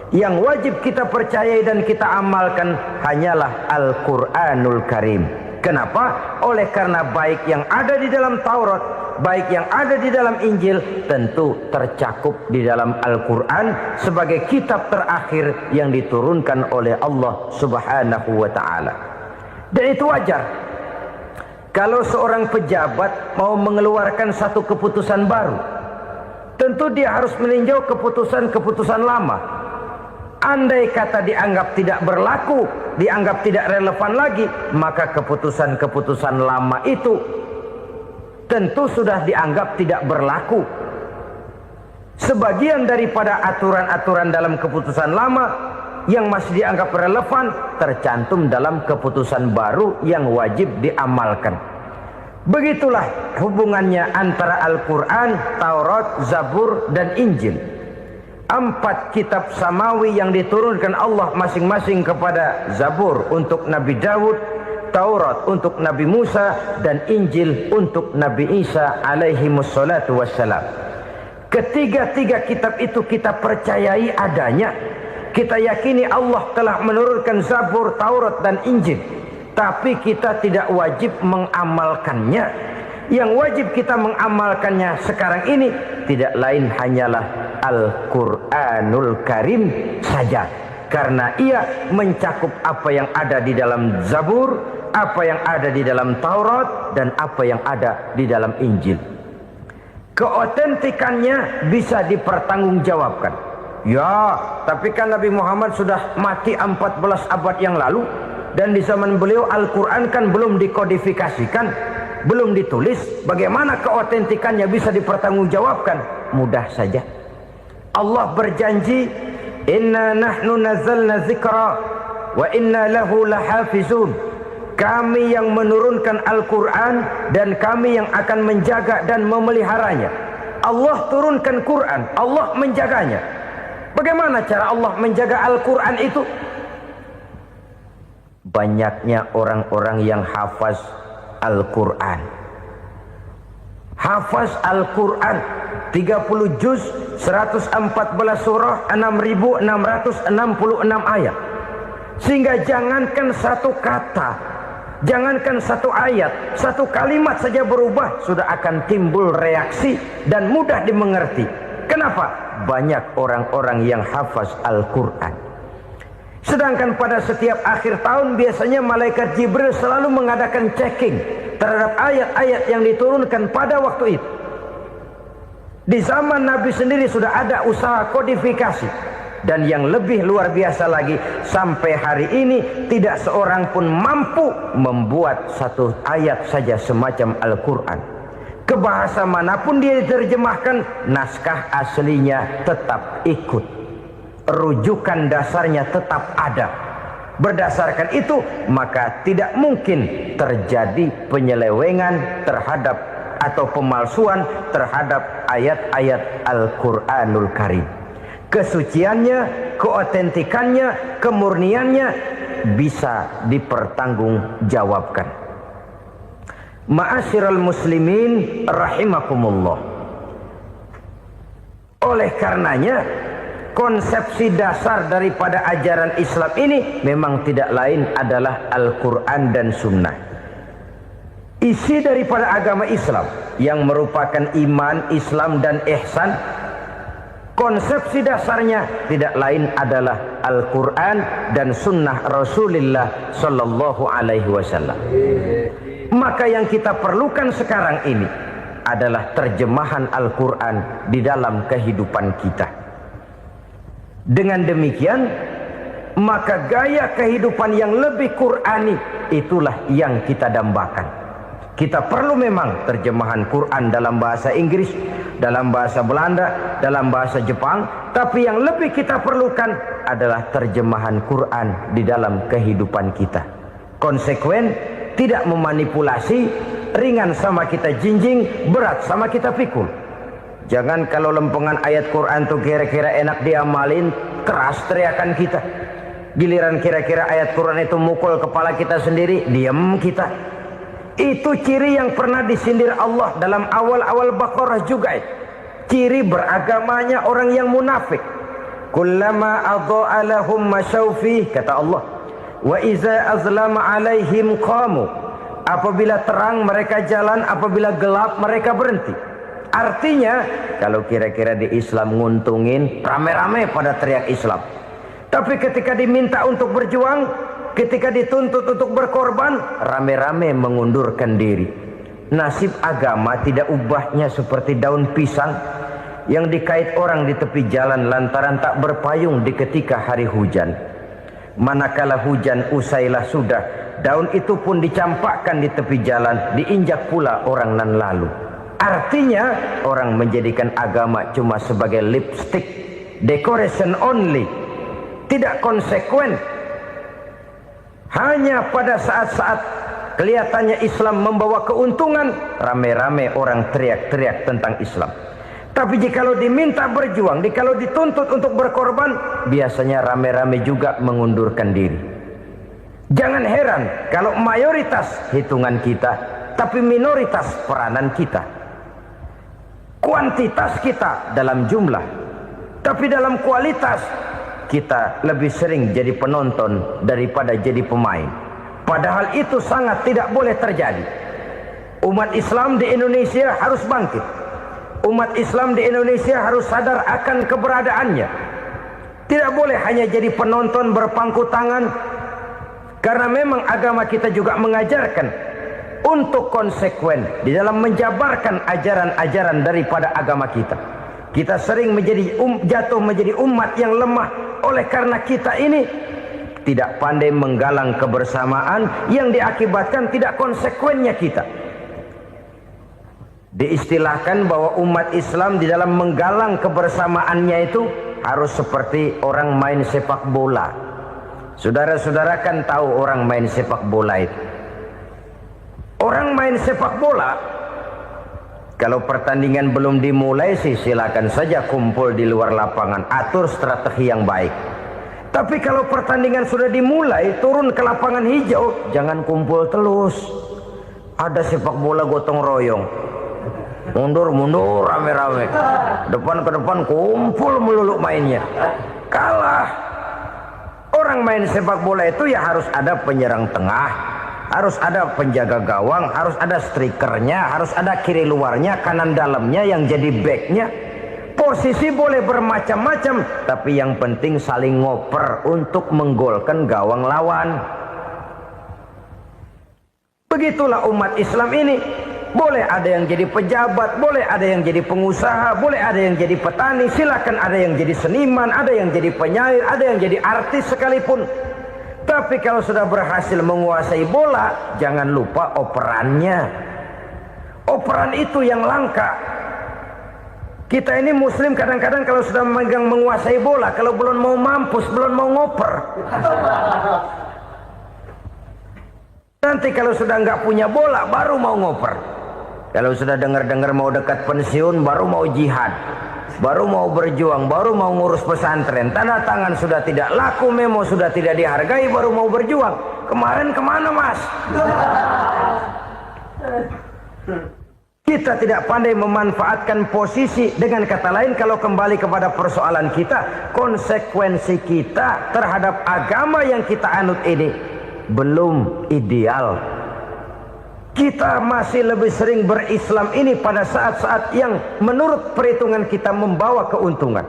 Yang wajib kita percayai dan kita amalkan hanyalah Al-Quranul Karim. Kenapa? Oleh karena baik yang ada di dalam Taurat, baik yang ada di dalam Injil, tentu tercakup di dalam Al-Quran sebagai kitab terakhir yang diturunkan oleh Allah Subhanahu wa ta'ala. Dan itu wajar. Kalau seorang pejabat mau mengeluarkan satu keputusan baru, tentu dia harus meninjau keputusan-keputusan lama. Andai kata dianggap tidak berlaku, dianggap tidak relevan lagi, maka keputusan-keputusan lama itu tentu sudah dianggap tidak berlaku. Sebagian daripada aturan-aturan dalam keputusan lama yang masih dianggap relevan tercantum dalam keputusan baru yang wajib diamalkan. Begitulah hubungannya antara Al-Quran, Taurat, Zabur, dan Injil. 4 kitab samawi yang diturunkan Allah masing-masing kepada Zabur untuk Nabi Daud, Taurat untuk Nabi Musa, dan Injil untuk Nabi Isa alaihi wassalatu wassalam. Ketiga-tiga kitab itu kita percayai adanya. Kita yakini Allah telah menurunkan Zabur, Taurat, dan Injil. tapi kita tidak wajib mengamalkannya. Yang wajib kita mengamalkannya sekarang ini tidak lain hanyalah Al-Quranul Karim saja, karena ia mencakup apa yang ada di dalam Zabur, apa yang ada di dalam Taurat, dan apa yang ada di dalam Injil. Keotentikannya bisa dipertanggungjawabkan. Ya, tapi kan Nabi Muhammad sudah mati 14 abad yang lalu, dan di zaman beliau Al-Quran kan belum dikodifikasikan, belum ditulis. Bagaimana keotentikannya bisa dipertanggungjawabkan? Mudah saja. Allah berjanji, inna nahnu nazzalna dzikra wa inna lahu lahafizun. Kami yang menurunkan Al-Quran dan kami yang akan menjaga dan memeliharanya. Allah turunkan Quran, Allah menjaganya. Bagaimana cara Allah menjaga Al-Quran itu? Banyaknya orang-orang yang hafaz Al-Quran. Hafaz Al-Quran 30 juz, 114 surah, 6.666 ayat. Sehingga jangankan satu kata, jangankan satu ayat, satu kalimat saja berubah, sudah akan timbul reaksi dan mudah dimengerti. Kenapa? Banyak orang-orang yang hafaz Al-Quran. Sedangkan pada setiap akhir tahun biasanya malaikat Jibril selalu mengadakan checking terhadap ayat-ayat yang diturunkan pada waktu itu. Di zaman Nabi sendiri sudah ada usaha kodifikasi. Dan yang lebih luar biasa lagi, sampai hari ini tidak seorang pun mampu membuat satu ayat saja semacam Al-Quran. Ke bahasa manapun dia diterjemahkan, naskah aslinya tetap ikut. Rujukan dasarnya tetap ada. Berdasarkan itu, maka tidak mungkin terjadi penyelewengan terhadap atau pemalsuan terhadap ayat-ayat Al-Quranul Karim. Kesuciannya, keotentikannya, kemurniannya bisa dipertanggungjawabkan. Ma'asyiral muslimin rahimakumullah. Oleh karenanya, konsepsi dasar daripada ajaran Islam ini memang tidak lain adalah Al-Quran dan Sunnah. Isi daripada agama Islam yang merupakan iman, Islam dan ihsan, konsepsi dasarnya tidak lain adalah Al-Quran dan Sunnah Rasulullah Sallallahu Alaihi Wasallam. Maka yang kita perlukan sekarang ini adalah terjemahan Al-Quran di dalam kehidupan kita. Dengan demikian, maka gaya kehidupan yang lebih Qurani itulah yang kita dambakan. Kita perlu memang terjemahan Quran dalam bahasa Inggris, dalam bahasa Belanda, dalam bahasa Jepang, tapi yang lebih kita perlukan adalah terjemahan Quran di dalam kehidupan kita. Konsekuen, tidak memanipulasi, ringan sama kita jinjing, berat sama kita pikul. Jangan kalau lempengan ayat Quran tuh kira-kira enak diamalin, keras teriakan kita. Giliran kira-kira ayat Quran itu mukul kepala kita sendiri, diam kita. Itu ciri yang pernah disindir Allah dalam awal-awal Baqarah juga. Ciri beragamanya orang yang munafik. Kullama adha'a lahum masyawfih, kata Allah. Wa iza azlama alaihim qamu. Apabila terang mereka jalan, apabila gelap mereka berhenti. Artinya, kalau kira-kira di Islam nguntungin, rame-rame pada teriak Islam. Tapi ketika diminta untuk berjuang, ketika dituntut untuk berkorban, rame-rame mengundurkan diri. Nasib agama tidak ubahnya seperti daun pisang yang dikait orang di tepi jalan lantaran tak berpayung di ketika hari hujan. Manakala hujan usailah sudah, daun itu pun dicampakkan di tepi jalan, diinjak pula orang nan lalu. Artinya orang menjadikan agama cuma sebagai lipstick, decoration only, tidak konsekuen. Hanya pada saat-saat kelihatannya Islam membawa keuntungan, rame-rame orang teriak-teriak tentang Islam. Tapi jikalau diminta berjuang, jikalau dituntut untuk berkorban, biasanya rame-rame juga mengundurkan diri. Jangan heran kalau mayoritas hitungan kita, tapi minoritas peranan kita. Kuantitas kita dalam jumlah, tapi dalam kualitas kita lebih sering jadi penonton daripada jadi pemain. Padahal itu sangat tidak boleh terjadi. Umat Islam di Indonesia harus bangkit. Umat Islam di Indonesia harus sadar akan keberadaannya. Tidak boleh hanya jadi penonton berpangku tangan. Karena memang agama kita juga mengajarkan untuk konsekuen di dalam menjabarkan ajaran-ajaran daripada agama kita. Kita sering jatuh menjadi umat yang lemah oleh karena kita ini tidak pandai menggalang kebersamaan yang diakibatkan tidak konsekuennya kita. Diistilahkan bahwa umat Islam di dalam menggalang kebersamaannya itu harus seperti orang main sepak bola. Saudara-saudara kan tahu orang main sepak bola itu. Orang main sepak bola, kalau pertandingan belum dimulai sih silakan saja kumpul di luar lapangan, atur strategi yang baik. Tapi kalau pertandingan sudah dimulai, turun ke lapangan hijau, jangan kumpul terus. Ada sepak bola gotong royong, mundur rame-rame, depan ke depan kumpul melulu mainnya. Kalah. Orang main sepak bola itu ya harus ada penyerang tengah, harus ada penjaga gawang, harus ada strikernya, harus ada kiri luarnya, kanan dalamnya yang jadi backnya. Posisi boleh bermacam-macam, tapi yang penting saling ngoper untuk menggolkan gawang lawan. Begitulah umat Islam ini. Boleh ada yang jadi pejabat, boleh ada yang jadi pengusaha, boleh ada yang jadi petani, silakan ada yang jadi seniman, ada yang jadi penyair, ada yang jadi artis sekalipun. Tapi kalau sudah berhasil menguasai bola, jangan lupa operannya. Operan itu yang langka. Kita ini muslim kadang-kadang kalau sudah memegang menguasai bola, kalau belum mau mampus, belum mau ngoper. Nanti kalau sudah nggak punya bola, baru mau ngoper. Kalau sudah dengar-dengar mau dekat pensiun, baru mau jihad, baru mau berjuang, baru mau ngurus pesantren. Tanda tangan sudah tidak laku, memo sudah tidak dihargai, baru mau berjuang. Kemarin kemana mas? Kita tidak pandai memanfaatkan posisi. Dengan kata lain, kalau kembali kepada persoalan kita, konsekuensi kita terhadap agama yang kita anut ini belum ideal. Kita masih lebih sering berislam ini pada saat-saat yang menurut perhitungan kita membawa keuntungan.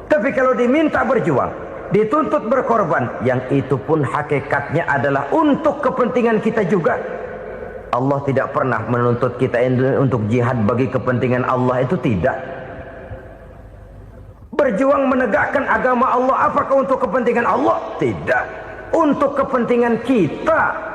Tapi kalau diminta berjuang, dituntut berkorban, yang itu pun hakikatnya adalah untuk kepentingan kita juga. Allah tidak pernah menuntut kita untuk jihad bagi kepentingan Allah, itu tidak. Berjuang menegakkan agama Allah, apakah untuk kepentingan Allah? Tidak. Untuk kepentingan kita.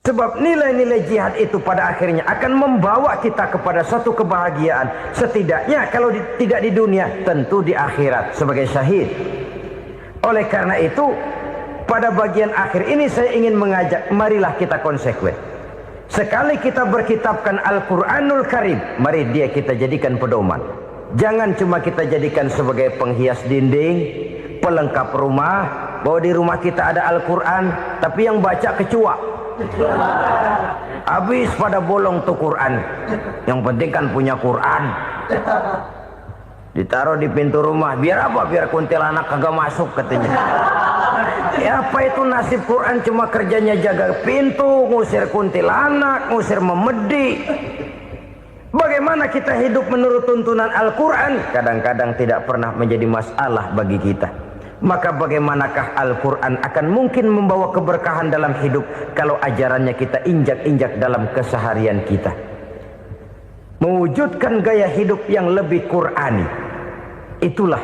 Sebab nilai-nilai jihad itu pada akhirnya akan membawa kita kepada satu kebahagiaan. Setidaknya kalau tidak di dunia, tentu di akhirat sebagai syahid. Oleh karena itu, pada bagian akhir ini saya ingin mengajak, marilah kita konsekuen. Sekali kita berkitabkan Al-Quranul Karim, mari dia kita jadikan pedoman. Jangan cuma kita jadikan sebagai penghias dinding, pelengkap rumah, bahwa di rumah kita ada Al-Quran, tapi yang baca kecoa. Habis pada bolong tuh Quran. Yang penting kan punya Quran. Ditaruh di pintu rumah. Biar apa? Biar kuntilanak kagak masuk katanya. Ya apa itu nasib Quran, cuma kerjanya jaga pintu, ngusir kuntilanak, ngusir memedi. Bagaimana kita hidup menurut tuntunan Al-Quran? Kadang-kadang tidak pernah menjadi masalah bagi kita. Maka bagaimanakah Al-Quran akan mungkin membawa keberkahan dalam hidup kalau ajarannya kita injak-injak dalam keseharian kita? Mewujudkan gaya hidup yang lebih Qurani, itulah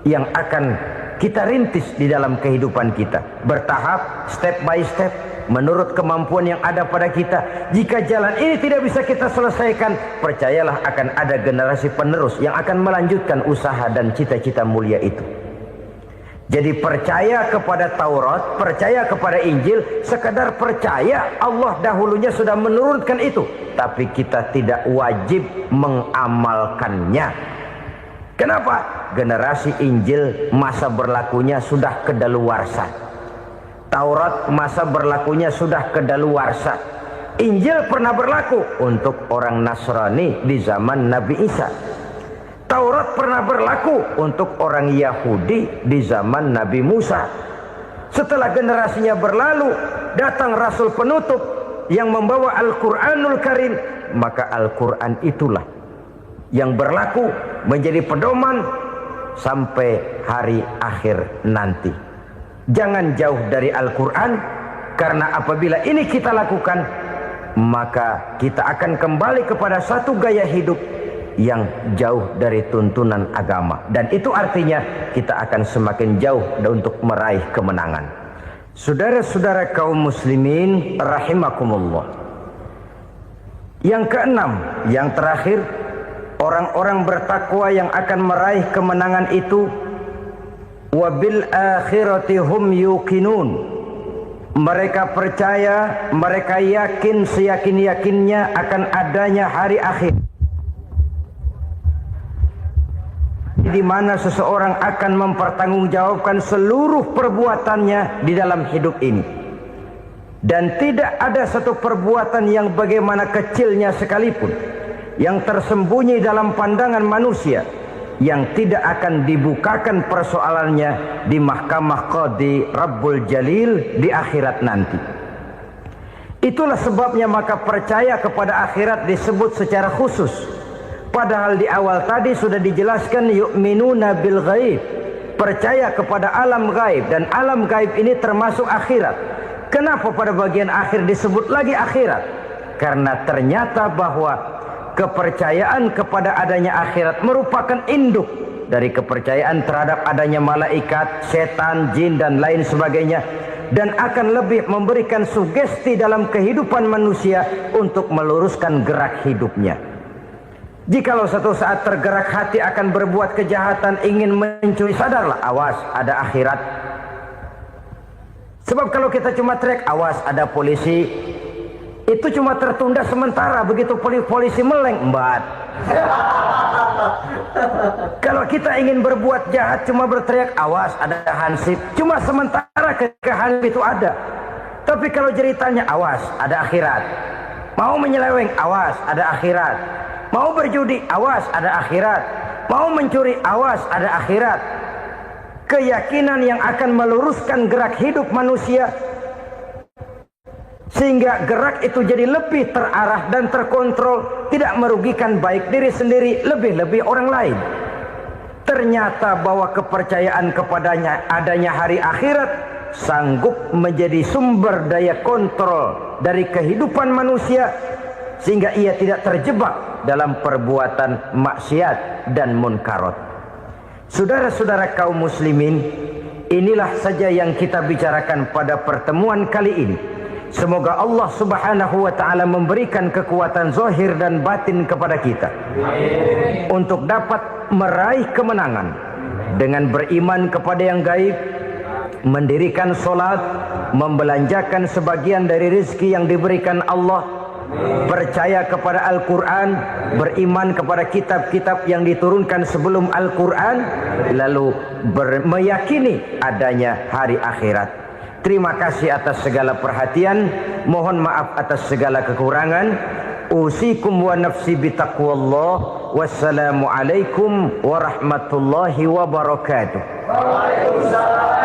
yang akan kita rintis di dalam kehidupan kita. Bertahap, step by step, menurut kemampuan yang ada pada kita. Jika jalan ini tidak bisa kita selesaikan, percayalah akan ada generasi penerus yang akan melanjutkan usaha dan cita-cita mulia itu. Jadi percaya kepada Taurat, percaya kepada Injil, sekadar percaya Allah dahulunya sudah menurunkan itu. Tapi kita tidak wajib mengamalkannya. Kenapa? Generasi Injil masa berlakunya sudah kedaluarsa. Taurat masa berlakunya sudah kedaluarsa. Injil pernah berlaku untuk orang Nasrani di zaman Nabi Isa. Taurat pernah berlaku untuk orang Yahudi di zaman Nabi Musa. Setelah generasinya berlalu, datang Rasul penutup yang membawa Al-Quranul Karim, maka Al-Quran itulah yang berlaku menjadi pedoman sampai hari akhir nanti. Jangan jauh dari Al-Quran, karena apabila ini kita lakukan, maka kita akan kembali kepada satu gaya hidup yang jauh dari tuntunan agama, dan itu artinya kita akan semakin jauh untuk meraih kemenangan. Saudara-saudara kaum muslimin rahimakumullah. Yang keenam, yang terakhir, orang-orang bertakwa yang akan meraih kemenangan itu wabil akhirati hum yuqinun. Mereka percaya, mereka yakin seyakin-yakinnya akan adanya hari akhir, di mana seseorang akan mempertanggungjawabkan seluruh perbuatannya di dalam hidup ini. Dan tidak ada satu perbuatan yang bagaimana kecilnya sekalipun, yang tersembunyi dalam pandangan manusia, yang tidak akan dibukakan persoalannya di mahkamah Qadi Rabbul Jalil di akhirat nanti. Itulah sebabnya maka percaya kepada akhirat disebut secara khusus. Padahal di awal tadi sudah dijelaskan yu'minuna bil ghaib, percaya kepada alam gaib, dan alam gaib ini termasuk akhirat. Kenapa pada bagian akhir disebut lagi akhirat? Karena ternyata bahwa kepercayaan kepada adanya akhirat merupakan induk dari kepercayaan terhadap adanya malaikat, setan, jin, dan lain sebagainya, dan akan lebih memberikan sugesti dalam kehidupan manusia untuk meluruskan gerak hidupnya. Jikalau satu saat tergerak hati akan berbuat kejahatan, ingin mencuri, sadarlah, awas ada akhirat. Sebab kalau kita cuma teriak awas ada polisi, itu cuma tertunda sementara, begitu polisi meleng embat. Kalau kita ingin berbuat jahat cuma berteriak awas ada hansip, cuma sementara kehansip itu ada. Tapi kalau ceritanya awas ada akhirat, mau menyeleweng awas ada akhirat, mau berjudi awas ada akhirat, mau mencuri awas ada akhirat. Keyakinan yang akan meluruskan gerak hidup manusia sehingga gerak itu jadi lebih terarah dan terkontrol, tidak merugikan baik diri sendiri, lebih-lebih orang lain. Ternyata bahwa kepercayaan kepadanya adanya hari akhirat sanggup menjadi sumber daya kontrol dari kehidupan manusia, sehingga ia tidak terjebak dalam perbuatan maksiat dan munkarat. Saudara-saudara kaum muslimin, inilah saja yang kita bicarakan pada pertemuan kali ini. Semoga Allah subhanahu wa ta'ala memberikan kekuatan zahir dan batin kepada kita untuk dapat meraih kemenangan dengan beriman kepada yang gaib, mendirikan solat, membelanjakan sebagian dari rezeki yang diberikan Allah, percaya kepada Al-Quran, beriman kepada kitab-kitab yang diturunkan sebelum Al-Quran, lalu meyakini adanya hari akhirat. Terima kasih atas segala perhatian, mohon maaf atas segala kekurangan. Usikum wa nafsi bitaqwallah. Wassalamualaikum warahmatullahi wabarakatuh. Waalaikumsalam.